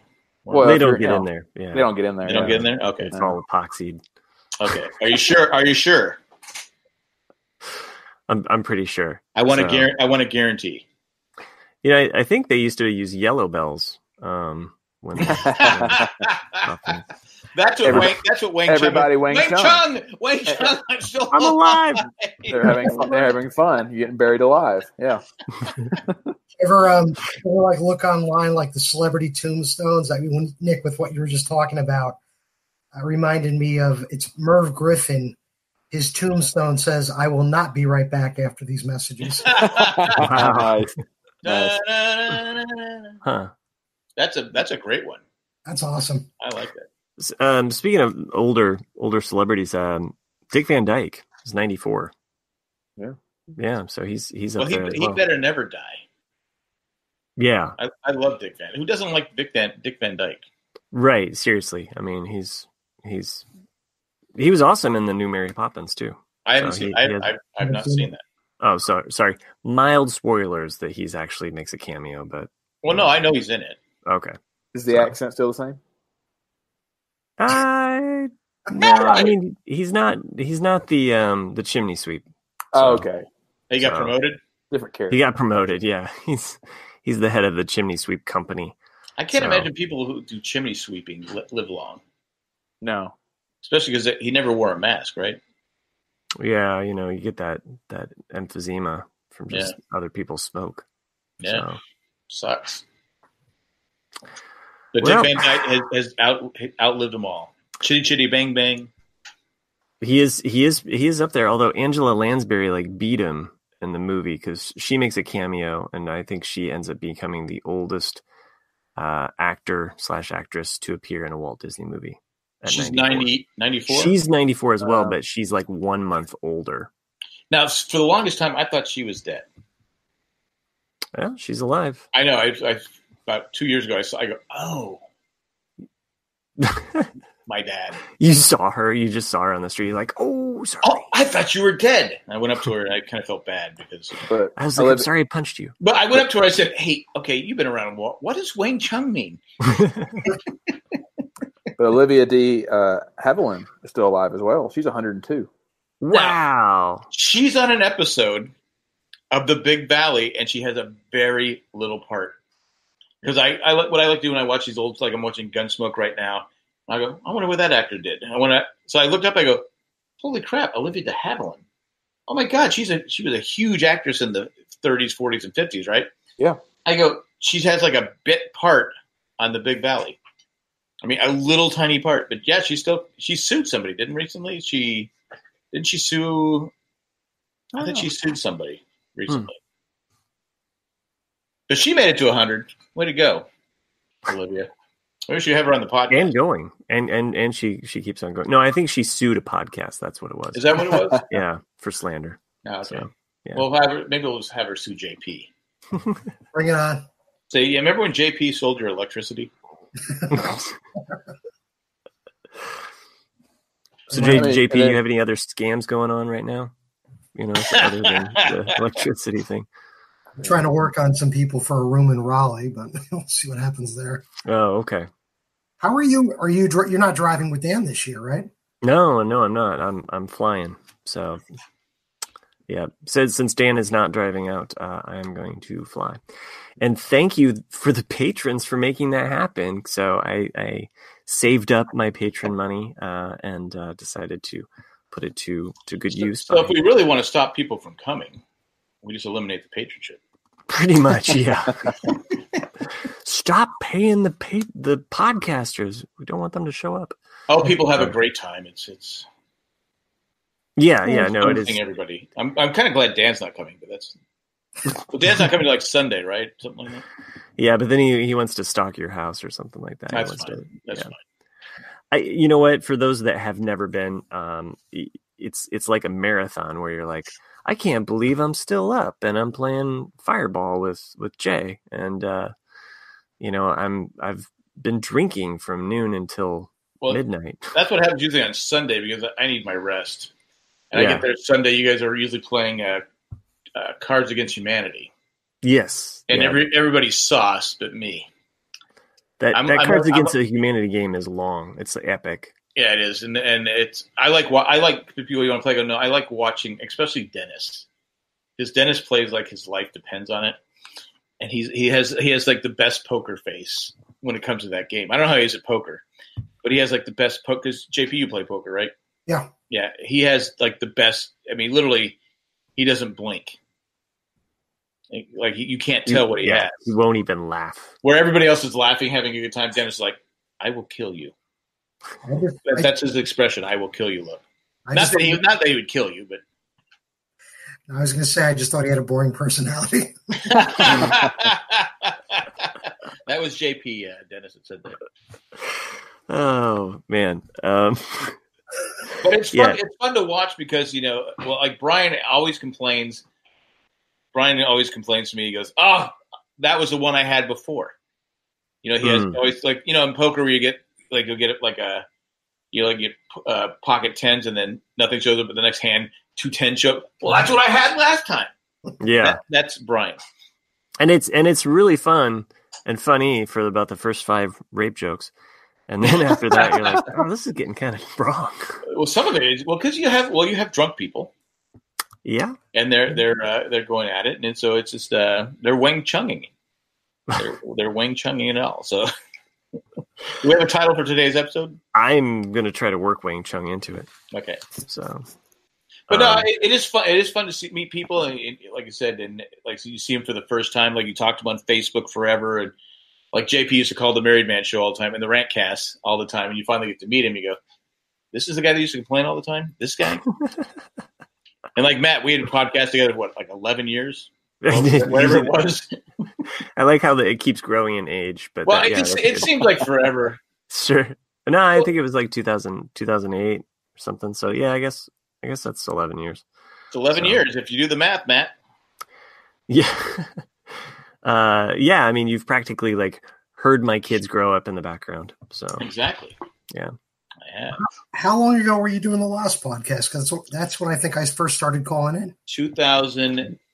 don't get in there. Yeah, they don't get in there. They don't get in there. Okay, it's all epoxied. Okay, are you sure? I'm pretty sure. I want to guarantee. Yeah, I think they used to use yellow bells. When that's what Wang everybody Chung. Wang Chung. Wang Chung. I'm alive. They're having fun. You're getting buried alive. Yeah. Ever like look online like the celebrity tombstones? I mean, Nick, with what you were just talking about, reminded me of it's Merv Griffin. His tombstone says, "I will not be right back after these messages." Wow. Nice. Huh. That's a great one. That's awesome. I like that. Speaking of older celebrities, Dick Van Dyke is 94. Yeah. So he's up there. He better never die. Yeah, I love Dick Van. Who doesn't like Dick Van Dyke? Right. Seriously, I mean, he was awesome in the new Mary Poppins too. I haven't seen. I've not seen that. Oh, sorry. Mild spoilers that he's actually makes a cameo, but no, I know he's in it. Okay. Is the accent still the same? No, I mean he's not the chimney sweep. So, oh, okay. He got promoted? Different character. He got promoted, yeah. He's the head of the chimney sweep company. I can't imagine people who do chimney sweeping live long. No. Especially because he never wore a mask, right? Yeah, you get that emphysema from just other people's smoke. Yeah. So. Sucks. But Dick Van Dyke has outlived them all. Chitty Chitty Bang Bang. He is up there. Although Angela Lansbury beat him in the movie because she makes a cameo, and I think she ends up becoming the oldest actor/actress to appear in a Walt Disney movie. She's 94? She's 94 as well, but she's 1 month older. Now, for the longest time, I thought she was dead. Yeah, she's alive. I know. I about 2 years ago, I go, oh. My dad. You saw her. You just saw her on the street. You're like, oh, sorry. Oh, I thought you were dead. I went up to her and I kind of felt bad because. But I was like, I'm sorry I punched you. But I went up to her. I said, hey, okay, you've been around a while. What does Wang Chung mean? But Olivia D. Havilland is still alive as well. She's 102. Wow. Now, she's on an episode of The Big Valley, and she has a very little part. Because I what I like to do when I watch these old, I'm watching Gunsmoke right now. I go, I wonder what that actor did. So I looked up. I go, holy crap, Olivia de Havilland. Oh my God, she was a huge actress in the 30s, 40s, and 50s, right? Yeah. I go, she has a bit part on The Big Valley. I mean, a little tiny part, but yeah, she sued somebody. Didn't recently? Didn't she sue? I think she sued somebody recently. But she made it to 100. Way to go, Olivia. Maybe we should have her on the podcast. And going. And she keeps on going. No, I think she sued a podcast. That's what it was. Is that what it was? Yeah, for slander. Oh, okay. So, yeah. Well, maybe we'll just have her sue JP. Bring it on. So, yeah, remember when JP sold your electricity? So, JP, you have any other scams going on right now? Other than the electricity thing? I'm trying to work on some people for a room in Raleigh, but we'll see what happens there. Oh, okay. How are you? You're not driving with Dan this year, right? No, I'm not. I'm flying. So, yeah. Since Dan is not driving out, I am going to fly. And thank you for the patrons for making that happen. So I saved up my patron money and decided to put it to good use. So if we really want to stop people from coming, we just eliminate the patronship. Pretty much, yeah. Stop paying the podcasters. We don't want them to show up. Oh, people have a great time. It's yeah, no, it is. Everybody, I'm kind of glad Dan's not coming, but Dan's not coming to like Sunday, right? Something like that. Yeah, but then he wants to stalk your house or something like that. That's fine. That's fine. You know what? For those that have never been, it's like a marathon where you're like, I can't believe I'm still up and I'm playing Fireball with Jay, and I've been drinking from noon until midnight. That's what happens usually on Sunday because I need my rest, and I get there Sunday. You guys are usually playing Cards Against Humanity. Yes, and everybody's sauce but me. That Cards Against the Humanity game is long. It's epic. Yeah, it is, and it's I like the people you want to play. Go no, I like watching, especially Dennis. His Dennis plays like his life depends on it, and he has like the best poker face when it comes to that game. I don't know how he is at poker, but he has like the best poker. Because JP, you play poker, right? Yeah. Yeah, he has like the best. I mean, literally, he doesn't blink. Like you can't tell what he has. He won't even laugh. Where everybody else is laughing, having a good time, Dennis is like, "I will kill you." That's his expression. I will kill you, look. Not that he would kill you, but I was going to say I just thought he had a boring personality. That was JP Dennis that said that. Oh man, but it's fun. It's fun to watch because like Brian always complains. Brian always complains to me. He goes, "Oh, that was the one I had before." He has always like in poker where you get like you'll get it like get pocket tens and then nothing shows up, but the next hand 2 10s show up. Well, that's what I had last time. Yeah, that's Brian. And it's really fun and funny for about the first 5 rape jokes, and then after that you're like, oh, this is getting kind of wrong. Well, some of it is because you have drunk people. Yeah, and they're going at it, and so it's just they're Wang Chunging. They're Wang Chunging it all. So, do we have a title for today's episode? I'm gonna try to work Wang Chung into it. Okay. So, but no, it is fun. It is fun to meet people, and like I said, and like so you see them for the first time. Like you talked to them on Facebook forever, and like JP used to call the Married Man Show all the time, and the Rantcast all the time, and you finally get to meet him. You go, "This is the guy that used to complain all the time. This guy." And like Matt, we had a podcast together, like 11 years? Whatever it was. I like how it keeps growing in age. But it seems like forever. Sure. No, I think it was like 2008 or something. So yeah, I guess that's 11 years. It's 11 years if you do the math, Matt. Yeah. I mean, you've practically like heard my kids grow up in the background. So exactly. Yeah. How long ago were you doing the last podcast? Because that's when I think I first started calling in.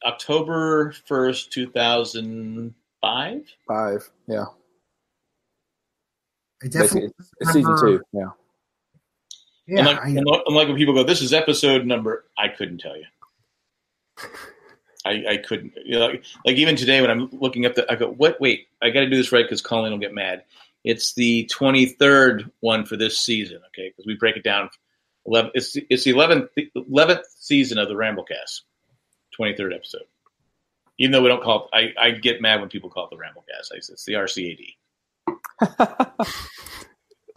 October 1st, 2005? 5, yeah. I definitely it's season 2, yeah. Yeah. And like when people go, this is episode number, I couldn't tell you. I couldn't. Like even today when I'm looking up I go, what? Wait, I got to do this right because Colleen will get mad. It's the 23rd one for this season, okay? Because we break it down. It's the 11th season of the Ramblecast, 23rd episode. Even though we don't call it, I get mad when people call it the Ramblecast. It's the RCAD.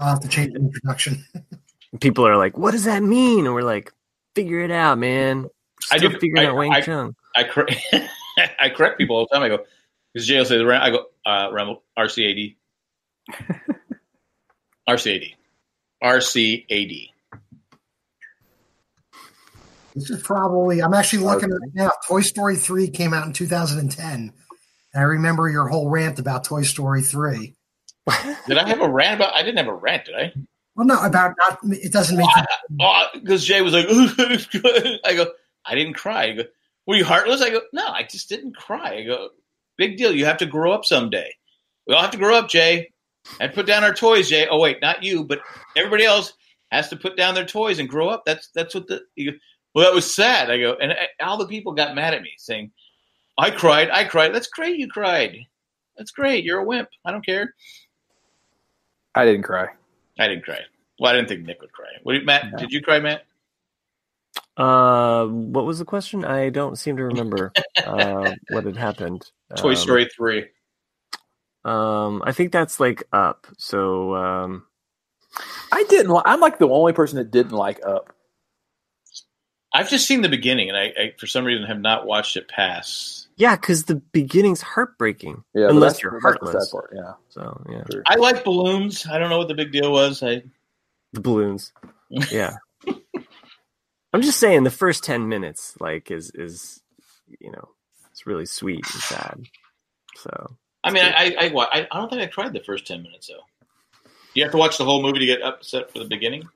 I'll have to change the introduction. People are like, "What does that mean?" And we're like, "Figure it out, man." Still figuring out Wang Chung. I correct people all the time. I go, because Jay will say I go Ramble RCAD. RCAD. This is probably, I'm actually looking at it now. Toy Story 3 came out in 2010. And I remember your whole rant about Toy Story 3. Did I have a rant about? I didn't have a rant, did I? Well, no, about not. It doesn't make. Because Jay was like, I go, I didn't cry. I go, were you heartless? I go, no, I just didn't cry. I go, big deal. You have to grow up someday. We all have to grow up, Jay. And put down our toys, Jay. Oh wait, not you, but everybody else has to put down their toys and grow up. That's what you go, well, that was sad. I go, and all the people got mad at me saying, I cried. That's great. You cried. That's great. You're a wimp. I don't care. I didn't cry. Well, I didn't think Nick would cry. Matt, no. Did you cry, Matt? What was the question? I don't seem to remember what had happened. Toy Story 3. I think that's like Up. So I didn't. I'm like the only person that didn't like Up. I've just seen the beginning, and I for some reason have not watched it pass. yeah, because the beginning's heartbreaking. Yeah, unless you're that's the heartless. sad part, yeah. So yeah, Sure. I like balloons. I don't know what the big deal was. the balloons. Yeah, I'm just saying the first 10 minutes like is it's really sweet and sad. So I mean, I don't think I tried the first 10 minutes though. You have to watch the whole movie to get upset for the beginning.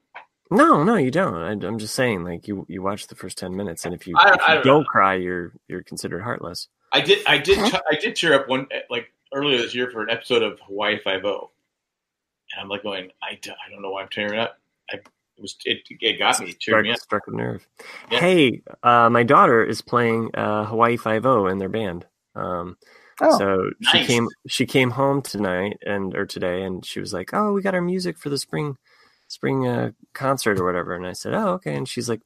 no, you don't. I'm just saying, like you watch the first 10 minutes, and if you don't cry, you're considered heartless. I did cheer up one like earlier this year for an episode of Hawaii Five-0, and I'm like going, I don't know why I'm tearing up. It got me, cheered me up. Struck a nerve. Yeah. Hey, my daughter is playing Hawaii Five-0 in their band. So nice. she came home today, and she was like, "Oh, we got our music for the spring concert or whatever." And I said, "Oh, okay." And she's like,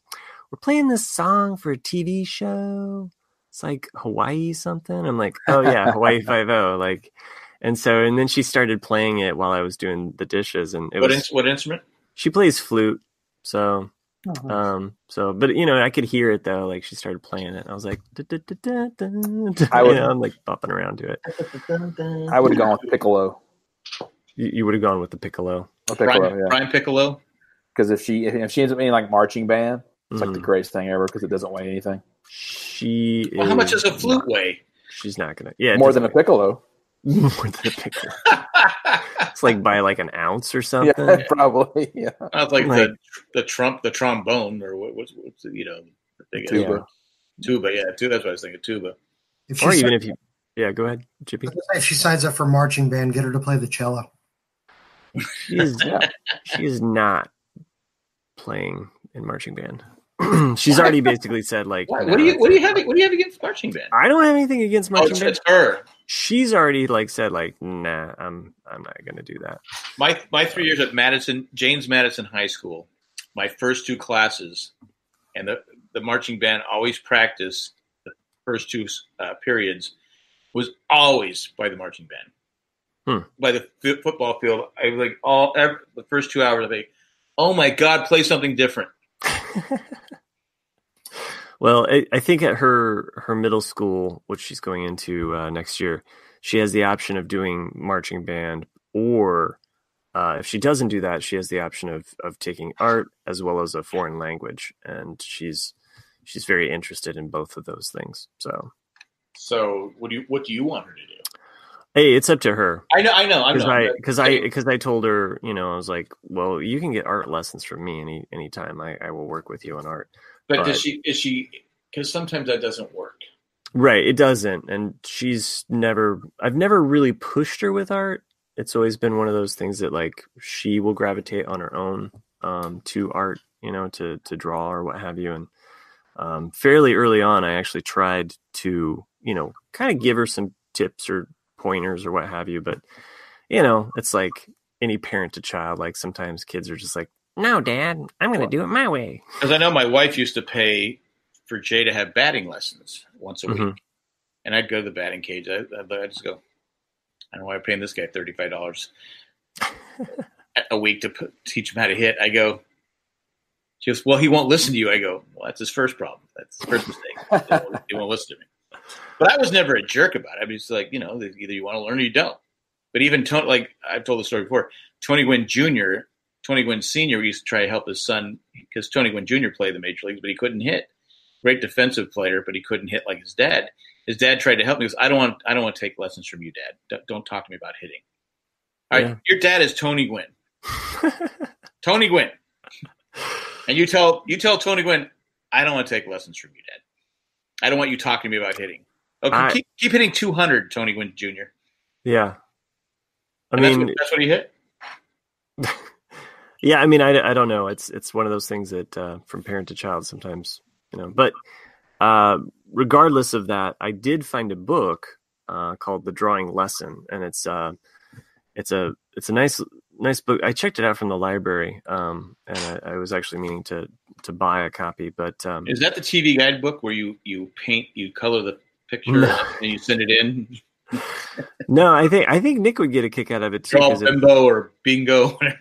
"We're playing this song for a TV show. It's like Hawaii something." I'm like, "Oh yeah, Hawaii Five-0." Like, and then she started playing it while I was doing the dishes, and what instrument? She plays flute. So, but I could hear it though. Like she started playing it. I was like, I'm like bopping around to it. I would have gone with piccolo. You would have gone with the piccolo. Brian Piccolo. Because if she ends up being like marching band, it's like the greatest thing ever because it doesn't weigh anything. How much does a flute weigh? She's not gonna. Yeah, more than a piccolo. More than a piccolo. It's like by like an ounce or something. Yeah, probably. Yeah. It's like the trombone or what's the tuba. Tuba, yeah, that's what I was thinking. Tuba. Go ahead, Chippy. If she signs up for marching band, get her to play the cello. She is not playing in marching band. She's already basically said like, what do you have against marching band? I don't have anything against marching band. It's her. She's already like said like, nah, I'm not going to do that. My 3 years at James Madison High School, my first two classes, and the marching band always practiced the first two periods was always by the marching band. By the football field. I was like the first 2 hours. I think, oh my God, play something different. Well, I think at her middle school, which she's going into next year, she has the option of doing marching band, or if she doesn't do that, she has the option of taking art as well as a foreign language, and she's very interested in both of those things. So what do you want her to do? Hey, it's up to her. I know. Because I told her, I was like, well, you can get art lessons from me anytime. I will work with you on art. But is she? Because sometimes that doesn't work. Right, it doesn't, and I've never really pushed her with art. It's always been one of those things that like she will gravitate on her own to art, to draw or what have you. And fairly early on, I actually tried to, kind of give her some tips or pointers or what have you. But it's like any parent to child. Like sometimes kids are just like, "No, Dad, I'm going to do it my way." Because I know my wife used to pay for Jay to have batting lessons once a week, and I'd go to the batting cage. I'd just go, I don't know why I'm paying this guy $35 a week to teach him how to hit. I go, she goes, well, he won't listen to you. I go, well, that's his first problem. That's his first mistake. He won't listen to me. But I was never a jerk about it. I mean, it's like, either you want to learn or you don't. But even Tony, like I've told the story before, Tony Gwynn Sr. used to try to help his son because Tony Gwynn Jr. played the major leagues, but he couldn't hit. Great defensive player, but he couldn't hit like his dad. His dad tried to help me. He goes, I don't want to take lessons from you, Dad. Don't talk to me about hitting. All right, your dad is Tony Gwynn. Tony Gwynn. And you tell Tony Gwynn, I don't want to take lessons from you, Dad. I don't want you talking to me about hitting. Okay, keep hitting 200, Tony Gwynn Jr. Yeah. I mean, that's what he hit? Yeah, I mean, I don't know. It's one of those things that from parent to child sometimes, But regardless of that, I did find a book called The Drawing Lesson, and it's a nice nice book. I checked it out from the library, and I was actually meaning to buy a copy. But is that the TV guide book where you color the picture and you send it in? No, I think Nick would get a kick out of it too. Draw bimbo or bingo, whatever.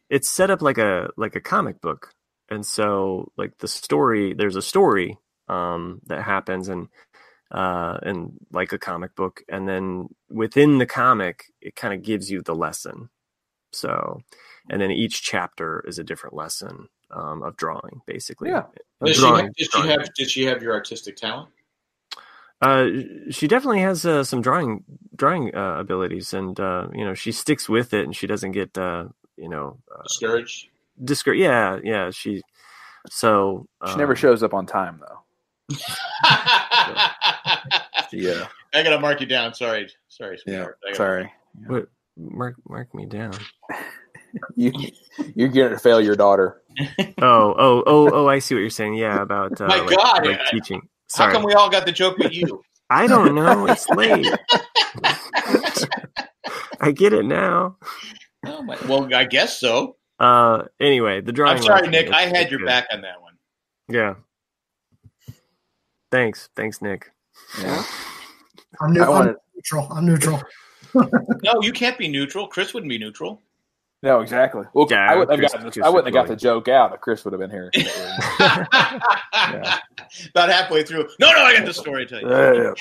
It's set up like a comic book, and so like there's a story that happens and like a comic book, and then within the comic it kind of gives you the lesson. So, and then each chapter is a different lesson of drawing, basically. Yeah. Did she have your artistic talent? She definitely has some drawing abilities, and she sticks with it, and she doesn't get discouraged. Yeah. She never shows up on time though. Yeah, I gotta mark you down. Sorry. Yeah, sorry. What? Mark me down. You're going to fail your daughter. Oh! I see what you're saying. Yeah, about my God, like teaching. Sorry. How come we all got the joke but you? I don't know. It's late. I get it now. Oh my, well, I guess so. Anyway, the drawing. I'm sorry, Nick. I had your back on that one. Yeah. Thanks, Nick. Yeah. I'm neutral. No, you can't be neutral. Chris wouldn't be neutral. No, exactly. Well, yeah, I wouldn't have got the joke out if Chris would have been here. Yeah. About halfway through. No, I got the story to tell you.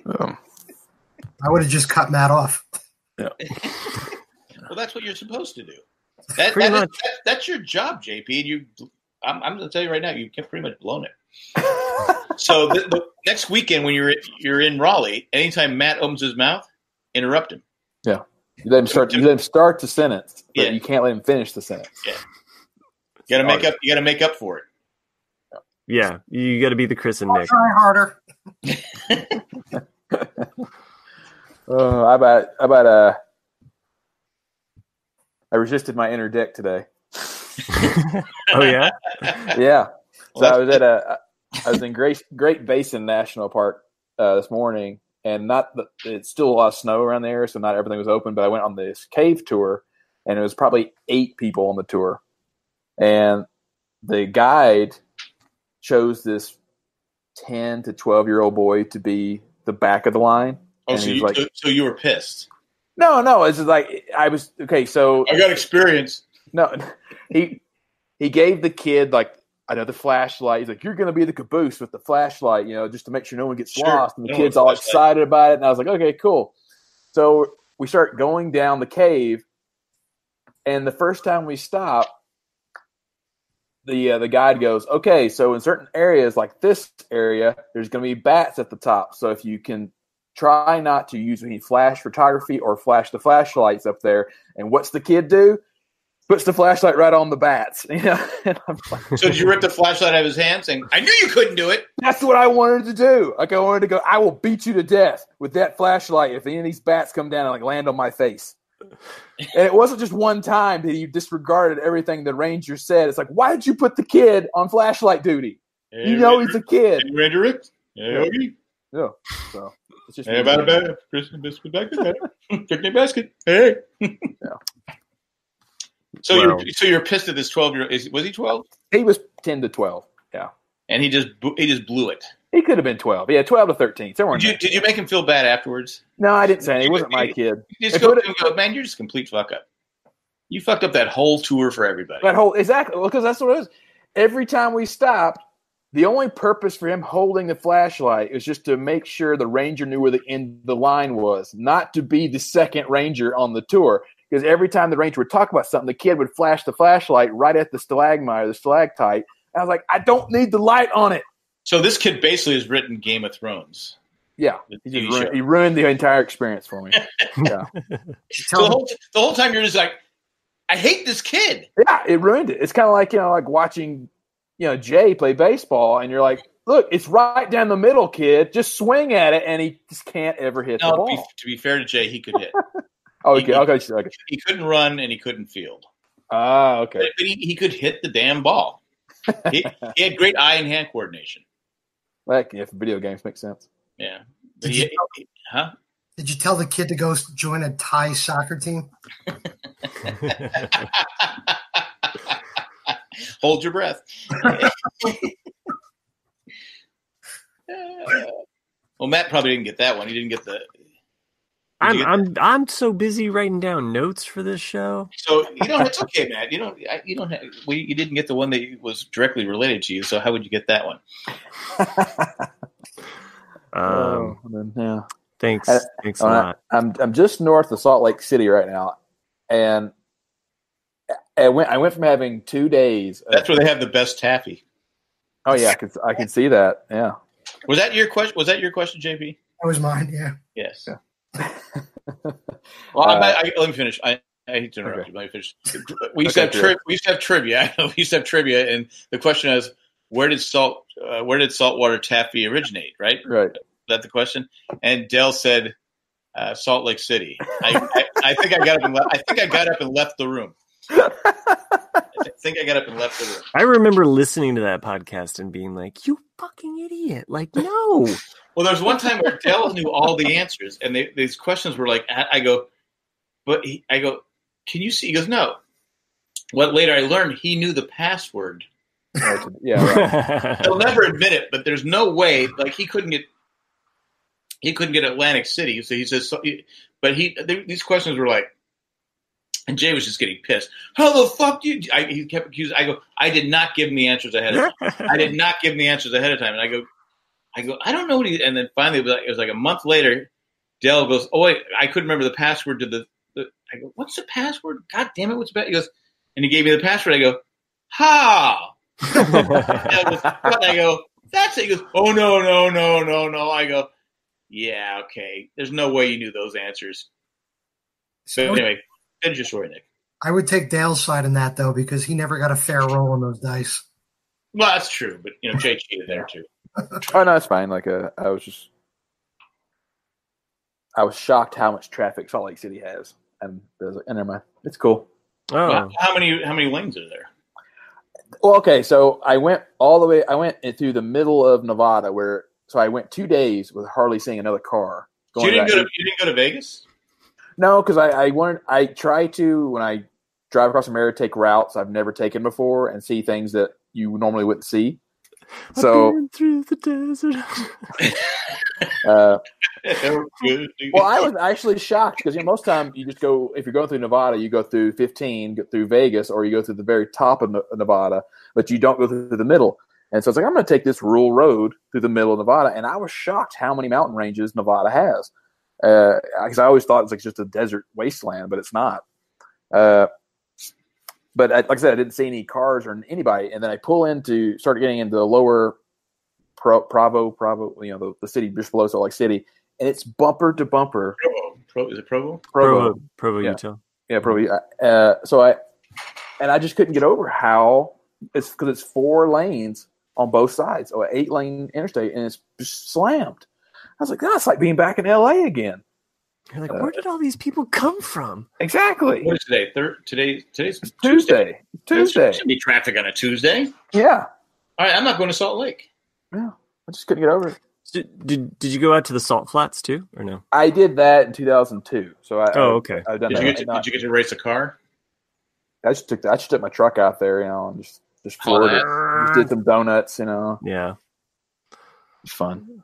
I would have just cut Matt off. Yeah. Well, that's what you're supposed to do. That's your job, JP. I'm going to tell you right now, you've pretty much blown it. So the next weekend when you're in Raleigh, anytime Matt opens his mouth, interrupt him. Yeah. You let him start the sentence, but you can't let him finish the sentence. Yeah. You gotta make up for it. Yeah. You gotta be the Chris and Nick. Try harder. I resisted my inner dick today. Oh yeah? Yeah. So I was in Great Basin National Park this morning, and it's still a lot of snow around there, so not everything was open. But I went on this cave tour, and it was probably 8 people on the tour, and the guide chose this 10 to 12-year-old boy to be the back of the line. Oh, so you were pissed? No, it's just like I was okay. So I got experience. No, he gave the kid like another flashlight. He's like, "You're going to be the caboose with the flashlight, just to make sure no one gets lost." And the kid's all excited about it. And I was like, "Okay, cool." So we start going down the cave, and the first time we stop, the guide goes, "Okay, so in certain areas like this area, there's going to be bats at the top. So if you can try not to use any flash photography or flash the flashlights up there." And what's the kid do? Puts the flashlight right on the bats. And I'm like, so did you rip the flashlight out of his hand saying, "I knew you couldn't do it"? That's what I wanted to do. Like I wanted to go, "I will beat you to death with that flashlight if any of these bats come down and like land on my face." And it wasn't just one time that he disregarded everything the ranger said. It's like, why did you put the kid on flashlight duty? Hey, he's a kid. Hey, Ranger Rick. Yeah. So it's just about a bad Christmas biscuit back to that picnic basket. Hey. Yeah. So you're pissed at this 12-year-old. Was he 12? He was 10 to 12. Yeah. And he just blew it. He could have been 12. Yeah, 12 to 13. Did you make him feel bad afterwards? No, I didn't say anything. He wasn't my kid. You just go to him and go, "Man, you're just a complete fuck up. You fucked up that whole tour for everybody." Exactly. Well, because that's what it is. Every time we stopped, the only purpose for him holding the flashlight was just to make sure the ranger knew where the end of the line was, not to be the second ranger on the tour. Because every time the ranger would talk about something, the kid would flash the flashlight right at the stalagmite or the stalactite. And I was like, I don't need the light on it. So this kid basically has written Game of Thrones. Yeah. He ruined the entire experience for me. Yeah. So the whole time you're just like, I hate this kid. Yeah, it ruined it. It's kind of like, like watching, Jay play baseball, and you're like, look, it's right down the middle, kid. Just swing at it, and he just can't ever hit the ball. To be fair to Jay, he could hit. Okay. He couldn't run and he couldn't field. Ah, okay. But he could hit the damn ball. He had great eye and hand coordination. Like, if video games make sense. Yeah. Did you tell the kid to go join a Thai soccer team? Hold your breath. Well, Matt probably didn't get that one. He didn't get the. I'm so busy writing down notes for this show. So you don't. It's okay, Matt. You don't. You didn't get the one that was directly related to you. So how would you get that one? Yeah. Thanks a lot. I'm just north of Salt Lake City right now, and I went from having 2 days. That's where they have the best taffy. Oh yeah, I can see that. Yeah. Was that your question? Was that your question, JP? That was mine. Yeah. Yes. Yeah. Well, let me finish. I hate to interrupt you. Let me finish. We used to have trivia. We used to have trivia, and the question is, where did saltwater taffy originate? Right. Right. Is that the question? And Dell said, Salt Lake City. I think I got up and left the room. I remember listening to that podcast and being like, "You fucking idiot!" Like, no. Well, there's one time where Dell knew all the answers, and these questions were like, I go, can you see? He goes, no. What later I learned, he knew the password. Yeah, right. He'll never admit it, but there's no way. Like he couldn't get Atlantic City, so he says. These questions were like, and Jay was just getting pissed. How the fuck do you? He kept accusing. I go, I did not give him the answers ahead of time. And I go, I don't know what he. And then finally, it was like a month later. Dell goes, oh wait, I couldn't remember the password to the. I go, what's the password? God damn it, what's the? He goes, and he gave me the password. I go, how? I go, that's it. He goes, oh no. I go, yeah, okay. There's no way you knew those answers. So anyway, finish your story, Nick. I would take Dale's side in that though, because he never got a fair roll on those dice. Well, that's true, but Jay cheated there too. Oh no, it's fine. Like I was shocked how much traffic Salt Lake City has, and never mind, it's cool. Oh, well, how many lanes are there? Well, okay, so I went all the way. I went through the middle of Nevada, so I went 2 days with hardly seeing another car. So you didn't go to Vegas? No, because I try to when I drive across America, take routes I've never taken before, and see things that you normally wouldn't see. So I've been through the desert. Well, I was actually shocked because most time you just go, if you're going through Nevada, you go through 15, go through Vegas, or you go through the very top of Nevada, but you don't go through the middle. And so it's like, I'm going to take this rural road through the middle of Nevada, and I was shocked how many mountain ranges Nevada has. Because I always thought it was like just a desert wasteland, but it's not. But like I said, I didn't see any cars or anybody. And then I start getting into the lower Provo, the city just below Salt Lake City. And it's bumper to bumper. Is it Provo? Provo, yeah. Utah. Yeah, Provo. I just couldn't get over how it's because it's 4 lanes on both sides, or 8-lane interstate, and it's just slammed. I was like, that's like being back in LA again. You're like, where did all these people come from? Exactly. What is today? Today's Tuesday. There should be traffic on a Tuesday. Yeah. All right, I'm not going to Salt Lake. Yeah, I just couldn't get over it. Did you go out to the Salt Flats too, or no? I did that in 2002. So okay. I've done did you get to race a car? I just took my truck out there, and just floored it. Just did some donuts, Yeah. It's fun.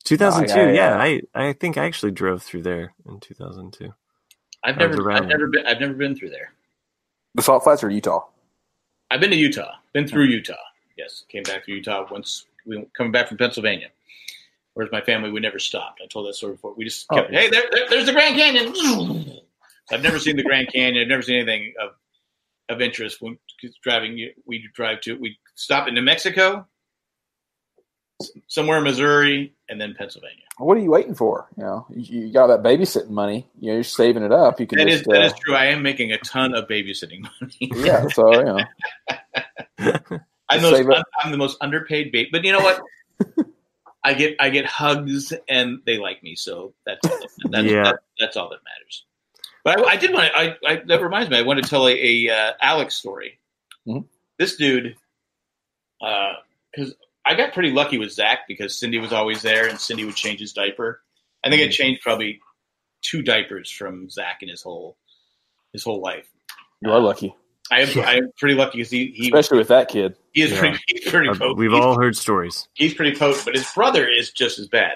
2002, I think I actually drove through there in 2002. I've never been through there. The Salt Flats or Utah? I've been to Utah. Been through Utah. Yes, came back to Utah once. Coming back from Pennsylvania, whereas my family we never stopped. I told that story before. We just kept, hey, there's the Grand Canyon. I've never seen the Grand Canyon. I've never seen anything of interest. When driving, we stop in New Mexico, somewhere in Missouri, and then Pennsylvania. What are you waiting for? You got that babysitting money. You're saving it up. You can. That is true. I am making a ton of babysitting money. Yeah, so I'm the most underpaid baby, but you know what? I get hugs and they like me, so that's all that matters. But I did want to. That reminds me. I want to tell a Alex story. Mm-hmm. This dude, because I got pretty lucky with Zach because Cindy was always there and Cindy would change his diaper. I think I changed probably 2 diapers from Zach in his whole his whole life. You are lucky. I am pretty lucky because he especially with that kid. He is pretty potent. We've all heard stories. He's pretty potent, but his brother is just as bad.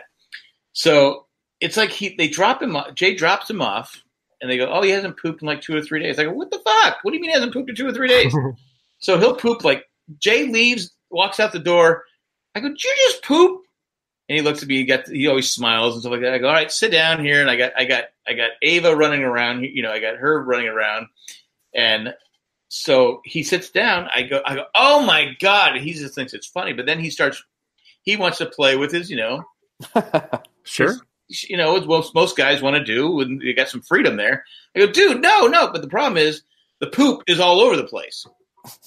So it's like they drop him off. Jay drops him off, and they go, "Oh, he hasn't pooped in like 2 or 3 days." I go, "What the fuck? What do you mean he hasn't pooped in 2 or 3 days?" So he'll poop like Jay leaves, walks out the door. I go, "Did you just poop?" And he looks at me. He always smiles and stuff like that. I go, "All right, sit down here." And I got Ava running around. I got her running around, and so he sits down. I go, "Oh my God!" And he just thinks it's funny, but then he wants to play with his, Sure. What most guys want to do when you got some freedom there. I go, "Dude, no." But the problem is the poop is all over the place.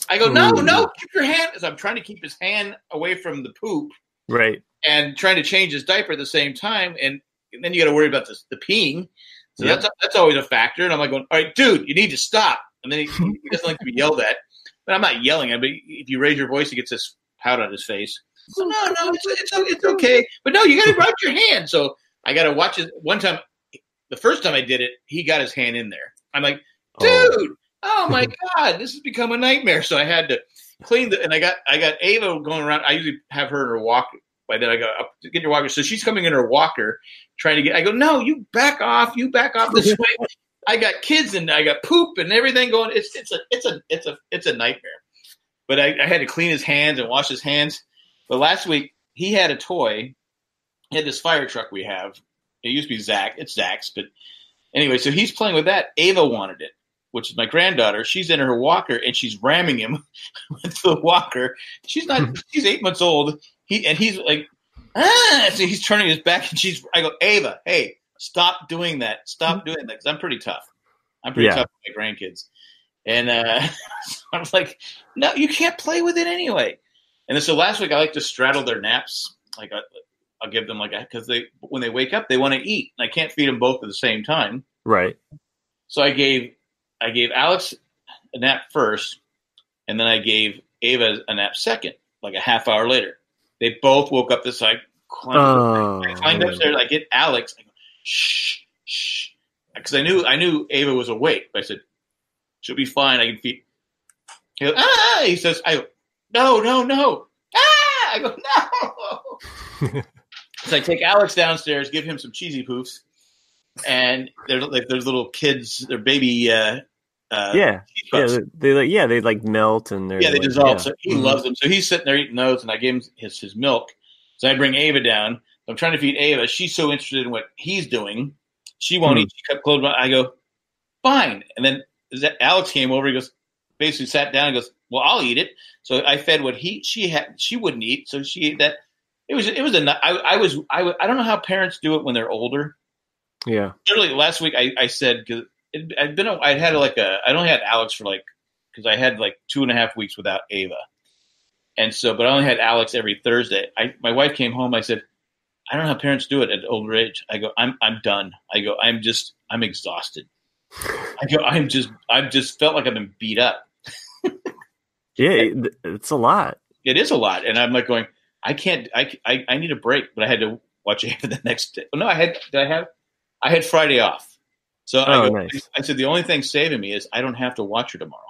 I go, no, keep your hand. So I'm trying to keep his hand away from the poop. Right. And trying to change his diaper at the same time. And then you got to worry about the peeing. So that's always a factor. And I'm like going, "All right, dude, you need to stop." And then he doesn't like to be yelled at. But I'm not yelling at him. But if you raise your voice, he gets this pout on his face. So no, it's okay. But no, you got to wipe your hand. So I got to watch it. One time, the first time I did it, he got his hand in there. I'm like, "Dude, oh my God, this has become a nightmare." So I had to clean and I got Ava going around. I usually have her in her walker. By then I go, "Get your walker." So she's coming in her walker, trying to get. I go, "No, you back off this way." I got kids and I got poop and everything going. It's a nightmare. But I had to clean his hands and wash his hands. But last week he had a toy. He had this fire truck we have. It used to be Zach. It's Zach's, but anyway, so he's playing with that. Ava wanted it, which is my granddaughter. She's in her walker and she's ramming him with the walker. She's 8 months old. He's like, so he's turning his back and I go, "Ava, hey, stop doing that. Stop doing that." Because I'm pretty tough. I'm pretty tough with my grandkids. And I was like, "No, you can't play with it anyway." And then so last week I like to straddle their naps. Like I'll give them because when they wake up, they want to eat. And I can't feed them both at the same time. Right. So I gave Alex a nap first, and then I gave Ava a nap second, like a half hour later. They both woke up this side. I climbed upstairs. I get Alex. I go, "Shh, shh," because I knew Ava was awake. But I said, "She'll be fine. I can feed." He goes, "Ah!" He says, "I go, no. Ah!" I go, "No." So I take Alex downstairs, give him some cheesy poofs, and they're like there's little kids, they're baby. They like melt and they dissolve. So he loves them. So he's sitting there eating those, and I gave him his milk. So I bring Ava down. I'm trying to feed Ava. She's so interested in what he's doing, she won't eat. She kept closed. I go, "Fine." And then Alex came over. He goes, basically sat down and goes, "Well, I'll eat it." So I fed what she had. She wouldn't eat, so she ate that. I don't know how parents do it when they're older. Yeah. Literally last week I said, because I only had Alex for because I had 2.5 weeks without Ava. And so, but I only had Alex every Thursday. My wife came home. I said, "I don't know how parents do it at older age." I go, I'm done. I go, I'm exhausted. I go, I've just felt like I've been beat up. Yeah. It's a lot. It is a lot. And I'm like going, I can't, I need a break, but I had to watch Ava the next day. Well, no, I had Friday off. So nice. I said, the only thing saving me is I don't have to watch her tomorrow.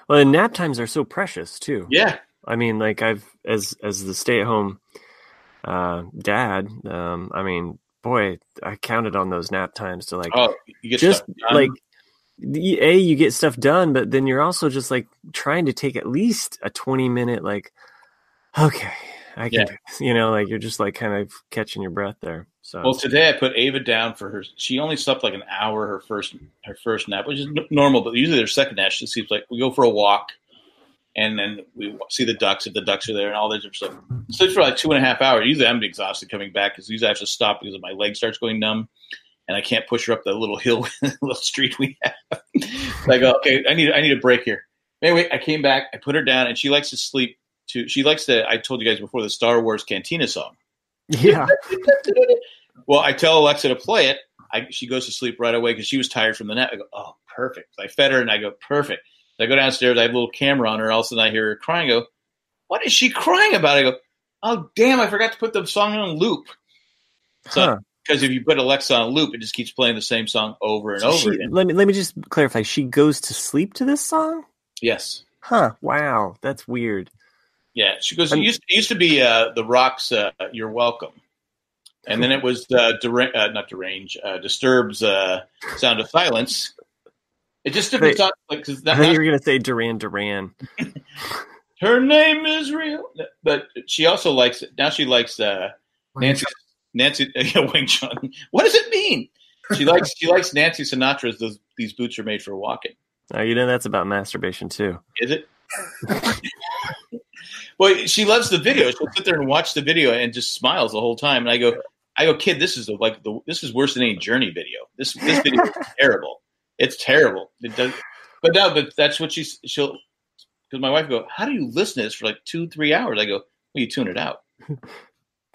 Well, and nap times are so precious too. Yeah. I mean, as the stay-at-home dad, boy, I counted on those nap times to you get just you get stuff done, but then you're also just trying to take at least a 20-minute okay, I can do this. You're just kind of catching your breath there. So well, today I put Ava down for her. She only slept an hour her first nap, which is normal. But usually their second nap, she sleeps we go for a walk, and then we see the ducks if the ducks are there, and all that stuff. Sleeps for 2.5 hours. Usually I'm exhausted coming back because usually I have to stop because my leg starts going numb, and I can't push her up the little hill, little street we have. So I go, okay, I need a break here. Anyway, I came back, I put her down, and she likes to sleep. She likes I told you guys before, the Star Wars Cantina song. Yeah. Well, I tell Alexa to play it. She goes to sleep right away because she was tired from the nap. I go, "Oh, perfect." I fed her and I go, "Perfect." So I go downstairs. I have a little camera on her. All of a sudden I hear her crying. I go, "What is she crying about?" I go, "Oh, damn, I forgot to put the song on loop." So because if you put Alexa on loop, it just keeps playing the same song over and over again. Let me just clarify. She goes to sleep to this song? Yes. Huh. Wow. That's weird. Yeah. She goes, it used to be The Rock's You're Welcome. And then it was Disturbed's Sound of Silence. It just different songs. I thought you were going to say Duran Duran. Her name is real. But she also likes it. Now she likes Nancy Wang Chung. What does it mean? She likes Nancy Sinatra's These Boots Are Made for Walking. Oh, that's about masturbation too. Is it? Well, she loves the video. She'll sit there and watch the video and just smiles the whole time. And I go, kid, this is this is worse than any Journey video. This video is terrible. It's terrible. It does, but that's what she'll. Because my wife will go, how do you listen to this for like 2-3 hours? I go, well, you tune it out.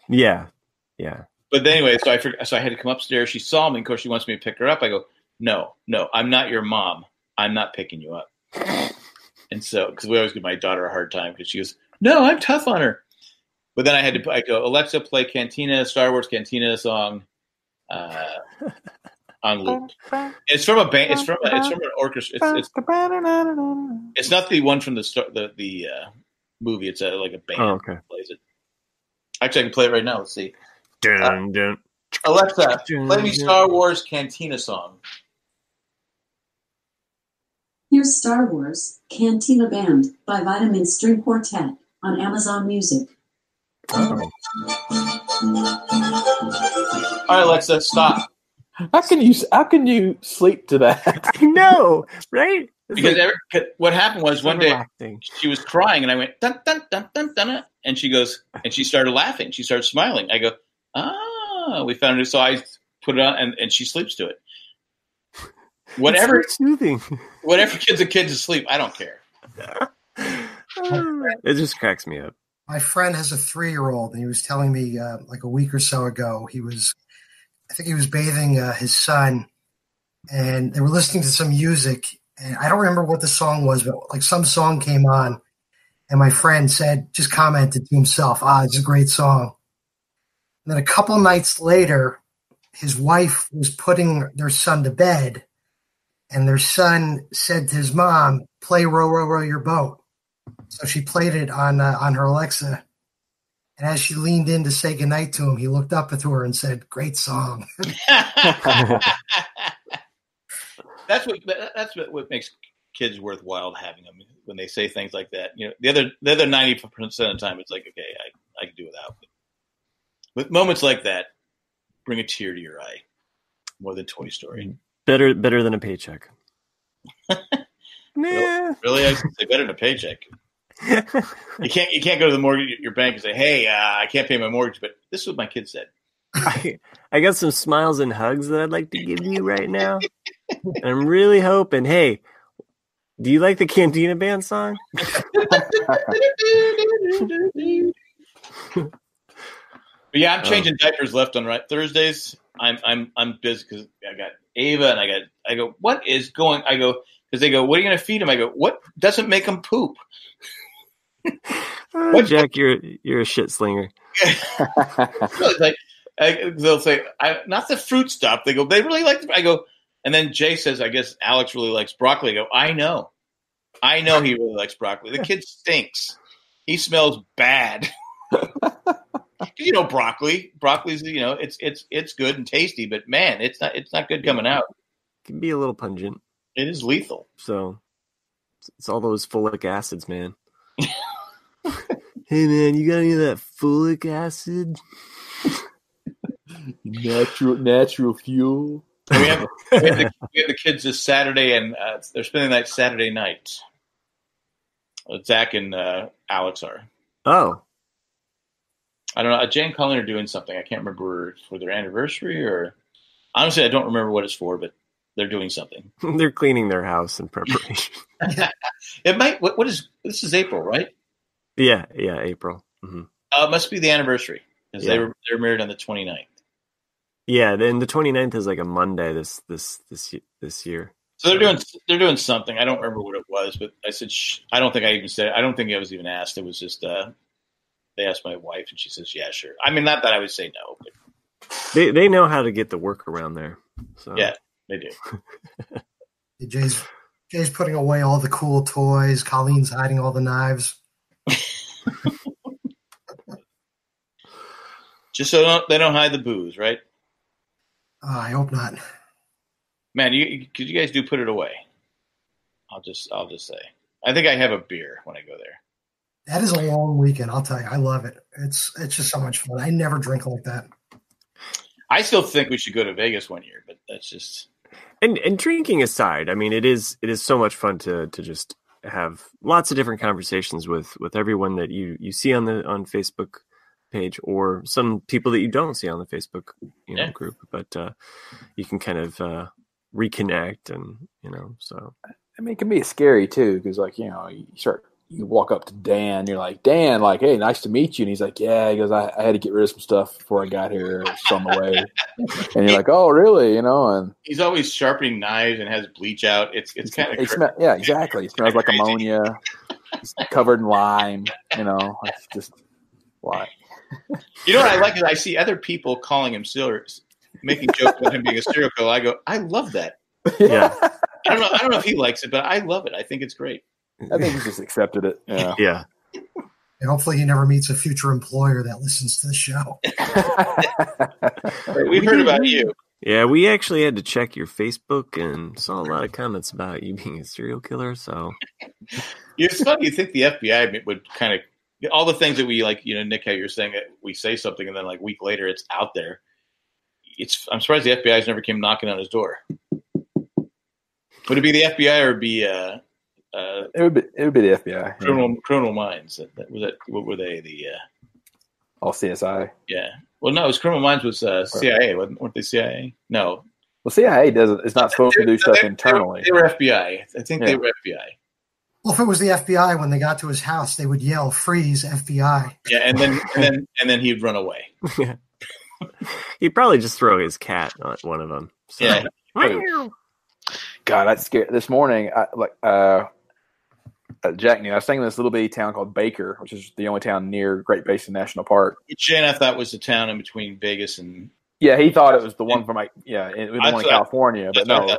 Yeah. But anyway, so I had to come upstairs. She saw me. Of course, she wants me to pick her up. I go, no, I'm not your mom. I'm not picking you up. And so, because we always give my daughter a hard time because she goes, no, I'm tough on her. But then I go, Alexa, play Star Wars Cantina song on loop. It's from a band. It's from an orchestra. It's not the one from the movie. It's like a band that plays it. Actually, I can play it right now. Let's see. Dun. Alexa, play me Star Wars Cantina song. Here's Star Wars Cantina Band by Vitamin String Quartet on Amazon Music. Oh. All right, Alexa, stop. How can you sleep to that? I know, right? Because what happened was one day she was crying, and I went dun dun dun dun dun, and she goes and she started laughing. She started smiling. I go, we found it. So I put it on, and she sleeps to it. Whatever, it's so soothing. Whatever gets a kid to sleep, I don't care. It just cracks me up. My friend has a 3-year-old, and he was telling me like a week or so ago, I think he was bathing his son, and they were listening to some music, and I don't remember what the song was, but like some song came on, and my friend just commented to himself, it's a great song. And then a couple nights later, his wife was putting their son to bed, and their son said to his mom, play Row, Row, Row Your Boat. So she played it on her Alexa. And as she leaned in to say goodnight to him, he looked up at her and said, great song. That's what makes kids worthwhile having them when they say things like that. You know, the other 90% of the time, it's like, okay, I can do without. But moments like that bring a tear to your eye more than Toy Story. Better than a paycheck. Nah. Really? I say better than a paycheck. You can't go to the mortgage your bank and say, hey, I can't pay my mortgage, but this is what my kid said. I got some smiles and hugs that I'd like to give you right now. And I'm really hoping, hey, do you like the Cantina Band song? But yeah, I'm changing diapers left and right. Thursdays, I'm busy because I got Ava and I go, what is going? I go, because they go, what are you going to feed him? I go, what doesn't make him poop? Jack, you're a shit slinger. Like they'll say, not the fruit stuff. They go, they really like. I go, and then Jay says, I guess Alex really likes broccoli. I go, I know he really likes broccoli. The kid stinks. He smells bad. You know, broccoli's, you know, it's good and tasty, but man, it's not good coming out. It can be a little pungent. It is lethal. So it's all those folic acids, man. Hey man, you got any of that folic acid? Natural fuel. We have the kids this Saturday, and they're spending that Saturday night. Zach and Alex are. Oh. I don't know. Jane and Colleen are doing something. I can't remember for their anniversary or. Honestly, I don't remember what it's for, but they're doing something. They're cleaning their house in preparation. It might. What is this? Is April, right? Yeah, April. Mm-hmm. It must be the anniversary because they're married on the 29th. Yeah, then the 29th is like a Monday this year. So they're doing something. I don't remember what it was, but I said I don't think I even said. I don't think I was even asked. It was just they asked my wife, and she says, "Yeah, sure." I mean, not that I would say no, but They know how to get the work around there. So. Yeah, they do. Jay's putting away all the cool toys. Colleen's hiding all the knives. Just so they don't hide the booze, right? I hope not. Man, you guys do put it away. I'll just say. I think I have a beer when I go there. That is a long weekend. I'll tell you, I love it. It's just so much fun. I never drink like that. I still think we should go to Vegas one year, but that's just. And drinking aside, I mean, it is so much fun to just have lots of different conversations with everyone that you see on Facebook page, or some people that you don't see on the Facebook group, but you can kind of reconnect, and so. I mean, it can be scary too, because you walk up to Dan, you're like, Dan, like, hey, nice to meet you. And he's like, yeah, he goes, I had to get rid of some stuff before I got here. It's on the way. And you're like, oh, really? And he's always sharpening knives and has bleach out. It's kind of yeah, exactly. It smells like ammonia. It's covered in lime. It's just why. You know what I like is I see other people calling him making jokes about him being a serial killer. I go, I love that. Yeah. I don't know if he likes it, but I love it. I think it's great. I think he just accepted it. Yeah. Yeah. And hopefully he never meets a future employer that listens to the show. We've heard about you. Yeah, we actually had to check your Facebook and saw a lot of comments about you being a serial killer. So It's funny. You think the FBI would kind of all the things that we like, Nick, how you're saying that we say something and then like a week later it's out there. I'm surprised the FBI's never came knocking on his door. Would it be the FBI or be it would be the FBI. Criminal Minds? What were they? The all CSI. Yeah. Well, no, it was Criminal Minds was CIA. Weren't they CIA? No. Well, CIA is not supposed to do stuff internally. They were FBI. I think they were FBI. Well, if it was the FBI, when they got to his house, they would yell, "Freeze, FBI!" Yeah, and then he'd run away. Yeah. He'd probably just throw his cat at one of them. So. Yeah. God, that's scary. This morning, Jack knew I was staying in this little bitty town called Baker, which is the only town near Great Basin National Park. Shane, I thought was the town in between Vegas and. Yeah, he thought it was the one from the one in California, but no,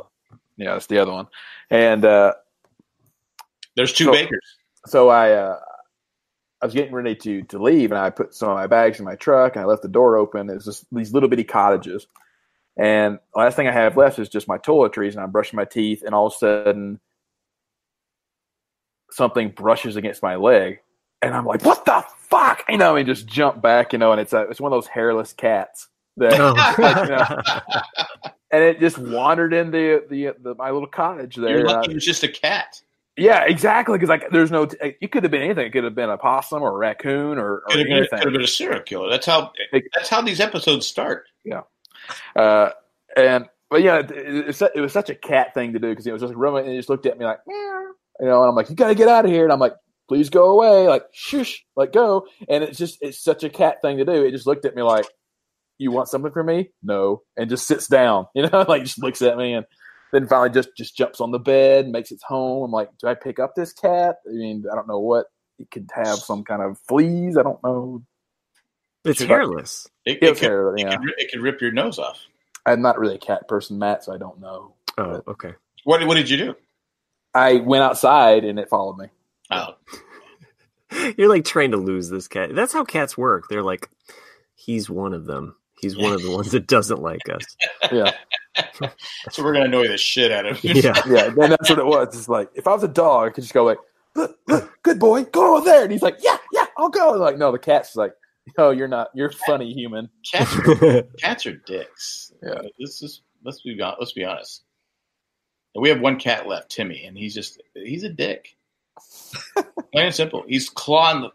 yeah, it's the other one. And there's two Bakers. So I was getting ready to leave, and I put some of my bags in my truck, and I left the door open. It's just these little bitty cottages. And the last thing I have left is just my toiletries, and I'm brushing my teeth, and all of a sudden something brushes against my leg, and I'm like, what the fuck? And just jump back, and it's one of those hairless cats that, and it just wandered into my little cottage there. You're lucky it was just a cat. Yeah, exactly. Because there's no. It could have been anything. It could have been a possum or a raccoon or anything. It could have been a serial killer. That's how these episodes start. Yeah. But yeah, it was such a cat thing to do because it was just rumbling, and he just looked at me like, meow, and I'm like, you got to get out of here, and I'm like, please go away, like shush, like go, and it's such a cat thing to do. It just looked at me like, you want something from me? No, and just sits down, like just looks at me, and then finally just jumps on the bed, makes its home. I'm like, do I pick up this cat? I mean, I don't know what it could have, some kind of fleas. I don't know. It's hairless. It could rip your nose off. I'm not really a cat person, Matt, so I don't know. Oh, okay. What did you do? I went outside and it followed me. Oh. You're like trying to lose this cat. That's how cats work. They're like, he's one of them. He's one of the ones that doesn't like us. Yeah. So we're going to annoy the shit out of him. Yeah. Yeah. And that's what it was. It's like, if I was a dog, I could just go like, look, good boy, go over there. And he's like, yeah, I'll go. Like, no, the cat's like, no, you're not. You're funny, human. Cats are dicks. Yeah. Let's be honest. We have one cat left, Timmy, and he's a dick. Plain and simple. He's clawing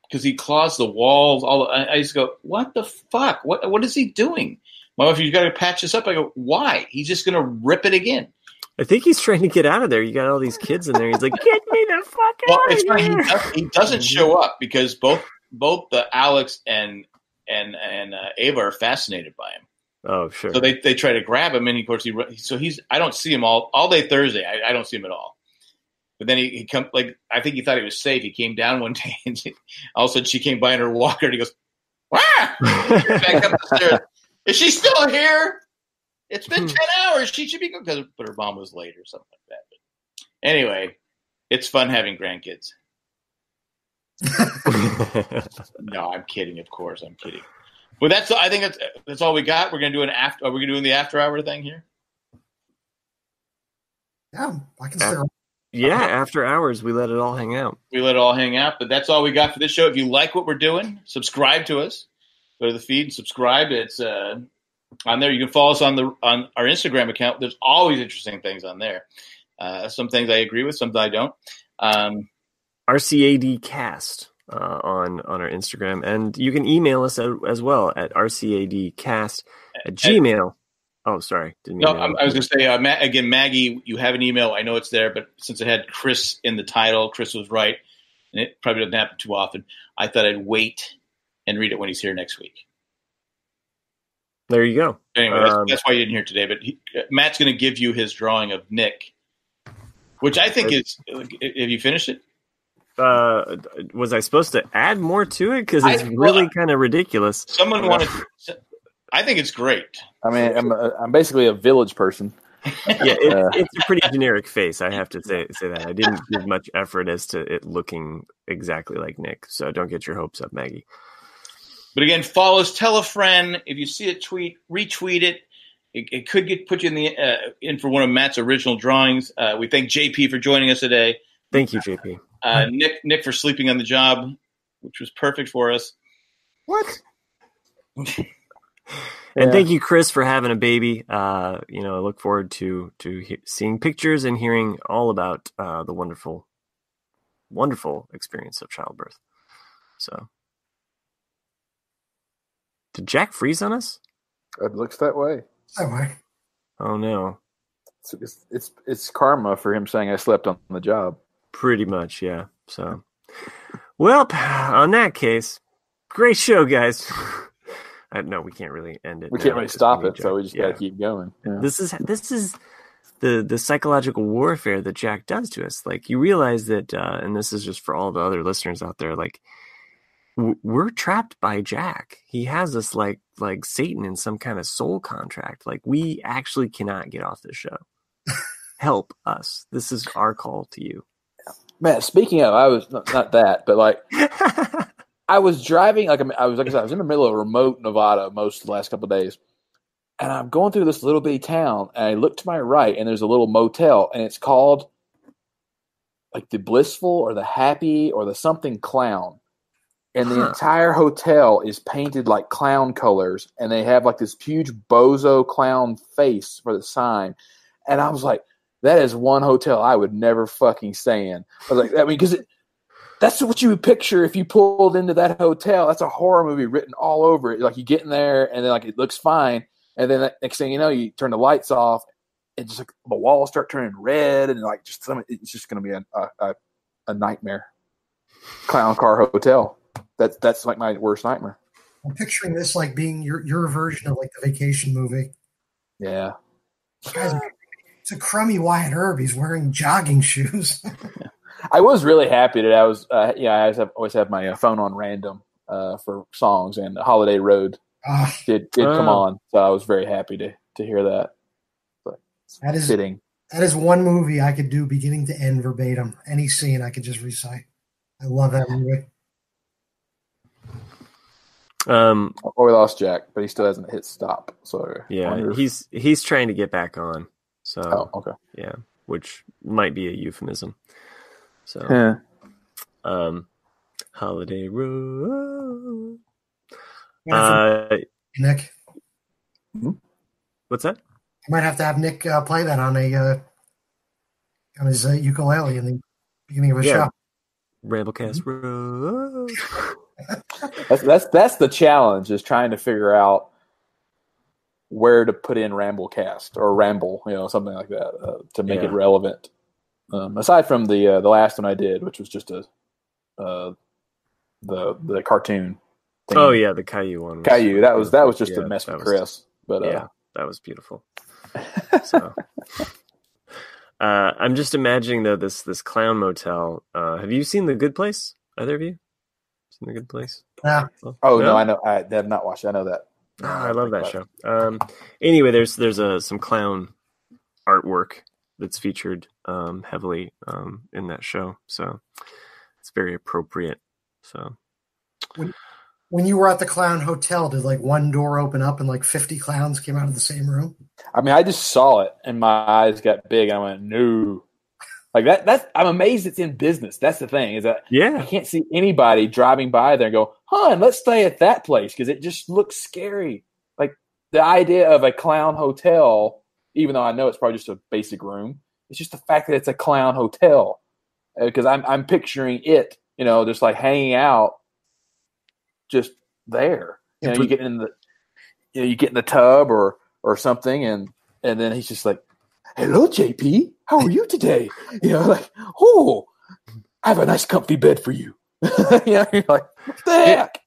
because he claws the walls. I just go, what the fuck? What is he doing? My wife, you got to patch this up. I go, why? He's just going to rip it again. I think he's trying to get out of there. You got all these kids in there. He's like, get me the fuck out of here. He doesn't show up because both the Alex and Ava are fascinated by him. Oh, sure. So they try to grab him, and of course I don't see him all day Thursday. I don't see him at all. But then he come like I think he thought he was safe. He came down one day, and all of a sudden she came by in her walker, and he goes, "Wah!" Back up the stairs. Is she still here? It's been 10 hours. She should be good, but her mom was late or something like that. But anyway, it's fun having grandkids. No, I'm kidding. Of course, I'm kidding. Well, I think that's all we got. We're gonna do Are we doing the after hour thing here? Yeah, I can stay. Yeah, after hours, we let it all hang out. But that's all we got for this show. If you like what we're doing, subscribe to us. Go to the feed and subscribe. It's on there. You can follow us on our Instagram account. There's always interesting things on there. Some things I agree with, some I don't. RCAD Cast on our Instagram, and you can email us as well at rcadcast@gmail. Oh, sorry. Didn't mean I was going to say, again, Maggie, you have an email. I know it's there, but since it had Chris in the title, Chris was right, and it probably doesn't happen too often. I thought I'd wait and read it when he's here next week. There you go. Anyway, that's why you didn't hear today. But Matt's going to give you his drawing of Nick, which I think is – have you finished it? Was I supposed to add more to it? Because it's really kind of ridiculous. Someone wanted to – I think it's great. I mean, I'm basically a village person. Yeah, it's a pretty generic face. I have to say that. I didn't give much effort as to it looking exactly like Nick, so don't get your hopes up, Maggie. But again, follow us, tell a friend. If you see a tweet, retweet it. It could put you in for one of Matt's original drawings. We thank JP for joining us today. Thank you, JP. Nick for sleeping on the job, which was perfect for us. What? And thank you, Chris, for having a baby. I look forward to seeing pictures and hearing all about the wonderful, wonderful experience of childbirth. So, did Jack freeze on us? It looks that way. That way. Oh no! It's karma for him saying I slept on the job. Pretty much, yeah. So, well, on that case, great show, guys. No, we can't really end it. We can't really stop it, so we just got to keep going. Yeah. This is the psychological warfare that Jack does to us. Like, you realize that, and this is just for all the other listeners out there. Like, we're trapped by Jack. He has us like Satan in some kind of soul contract. Like, we actually cannot get off this show. Help us. This is our call to you, man. Speaking of, I was not that, but like. I was driving, I was in the middle of remote Nevada most of the last couple of days, and I'm going through this little bitty town, and I look to my right, and there's a little motel, and it's called like the Blissful or the Happy or the something Clown, and the entire hotel is painted like clown colors, and they have like this huge bozo clown face for the sign, and I was like, that is one hotel I would never fucking stay in. I was like, I mean, because that's what you would picture if you pulled into that hotel. That's a horror movie written all over it. Like, you get in there and then like it looks fine, and then next thing you know, you turn the lights off and just like the walls start turning red, and like it's just going to be a nightmare. Clown car hotel. That's like my worst nightmare. I'm picturing this like being your version of like the Vacation movie. Yeah. It's a crummy Wyatt Earp. He's wearing jogging shoes. I was really happy that I was, I always have my phone on random for songs, and Holiday Road did come on, so I was very happy to hear that. But that is fitting. That is one movie I could do beginning to end verbatim. Any scene I could just recite. I love that movie. We lost Jack, but he still hasn't hit stop. So yeah, he's trying to get back on. So okay, yeah, which might be a euphemism. So, Holiday Road. Nick, what's that? You might have to have Nick play that on his ukulele in the beginning of a show. Ramblecast Road. That's the challenge, is trying to figure out where to put in Ramblecast or Ramble, something like that, to make it relevant. Aside from the last one I did, which was just the cartoon thing. Oh yeah, the Caillou one. Caillou. That was just a mess with Chris. But that was beautiful. So, I'm just imagining though this clown motel. Have you seen The Good Place? Either of you seen The Good Place? Yeah. Oh no, I know. I have not watched it. I know that. I love that show. Anyway, there's some clown artwork that's featured heavily in that show, so it's very appropriate. So when you were at the clown hotel, did like one door open up and like 50 clowns came out of the same room? I mean, I just saw it and my eyes got big. And I went, no. Like that's I'm amazed it's in business. That's the thing, is that I can't see anybody driving by there and go, "Hun, let's stay at that place," because it just looks scary. Like the idea of a clown hotel, even though I know it's probably just a basic room, it's just the fact that it's a clown hotel. Because I'm picturing it, just like hanging out, just there. You get in the tub or something, and then he's just like, "Hello, JP. How are you today?" Like, "Oh, I have a nice comfy bed for you." You're like, "What the heck?"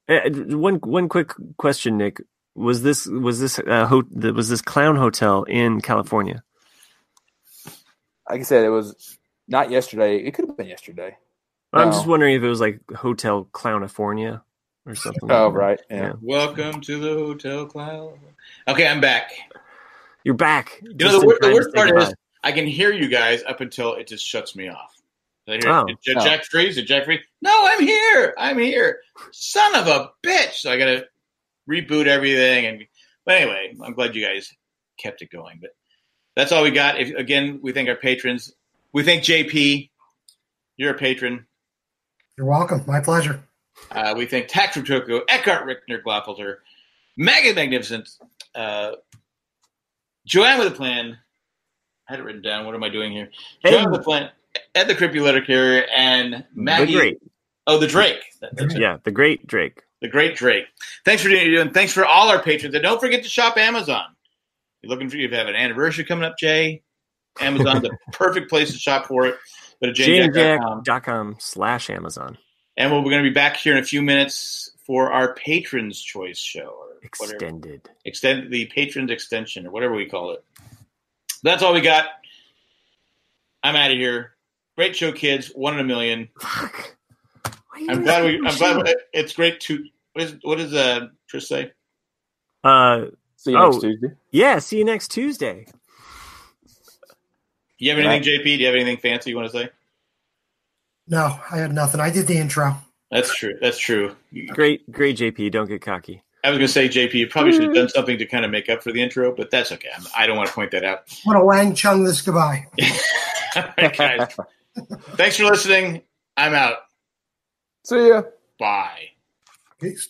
One quick question, Nick. Was this clown hotel in California? Like I said, it was not yesterday. It could have been yesterday. I'm just wondering if it was like Hotel Clownifornia or something. Oh, like that. right. Yeah. Welcome to the Hotel Clown. Okay, I'm back. You're back. The worst part is I can hear you guys up until it just shuts me off. Jack freeze? Did Jack freeze? No, I'm here. Son of a bitch. So I got to reboot everything. But anyway, I'm glad you guys kept it going. But that's all we got. Again, we thank our patrons. We thank JP. You're a patron. You're welcome. My pleasure. We thank Tax from Tokyo, Eckhart Rickner, Glopfelter, Megan Magnificent, Joanne with a Plan. I had it written down. What am I doing here? Joanne with a Plan, Ed the Creepy Letter Carrier, and Maggie. The Great. Oh, the Drake. The Great Drake. The Great Drake. Thanks for doing. Thanks for all our patrons, and don't forget to shop Amazon. You're looking for you have an anniversary coming up, Jay. Amazon's the perfect place to shop for it. Go to janejack.com/Amazon. And we're going to be back here in a few minutes for our Patrons Choice Show. Or Extended. The Patrons Extension, or whatever we call it. That's all we got. I'm out of here. Great show, kids. 1 in a million. Fuck. I'm glad it's great to. What does Trish say? See you next Tuesday. Yeah, see you next Tuesday. You have anything, JP? Do you have anything fancy you want to say? No, I had nothing. I did the intro. That's true. Great, JP. Don't get cocky. I was going to say, JP, you probably should have done something to kind of make up for the intro, but that's okay. I don't want to point that out. I want to Wang Chung this goodbye. All right, guys. Thanks for listening. I'm out. See ya. Bye. Peace.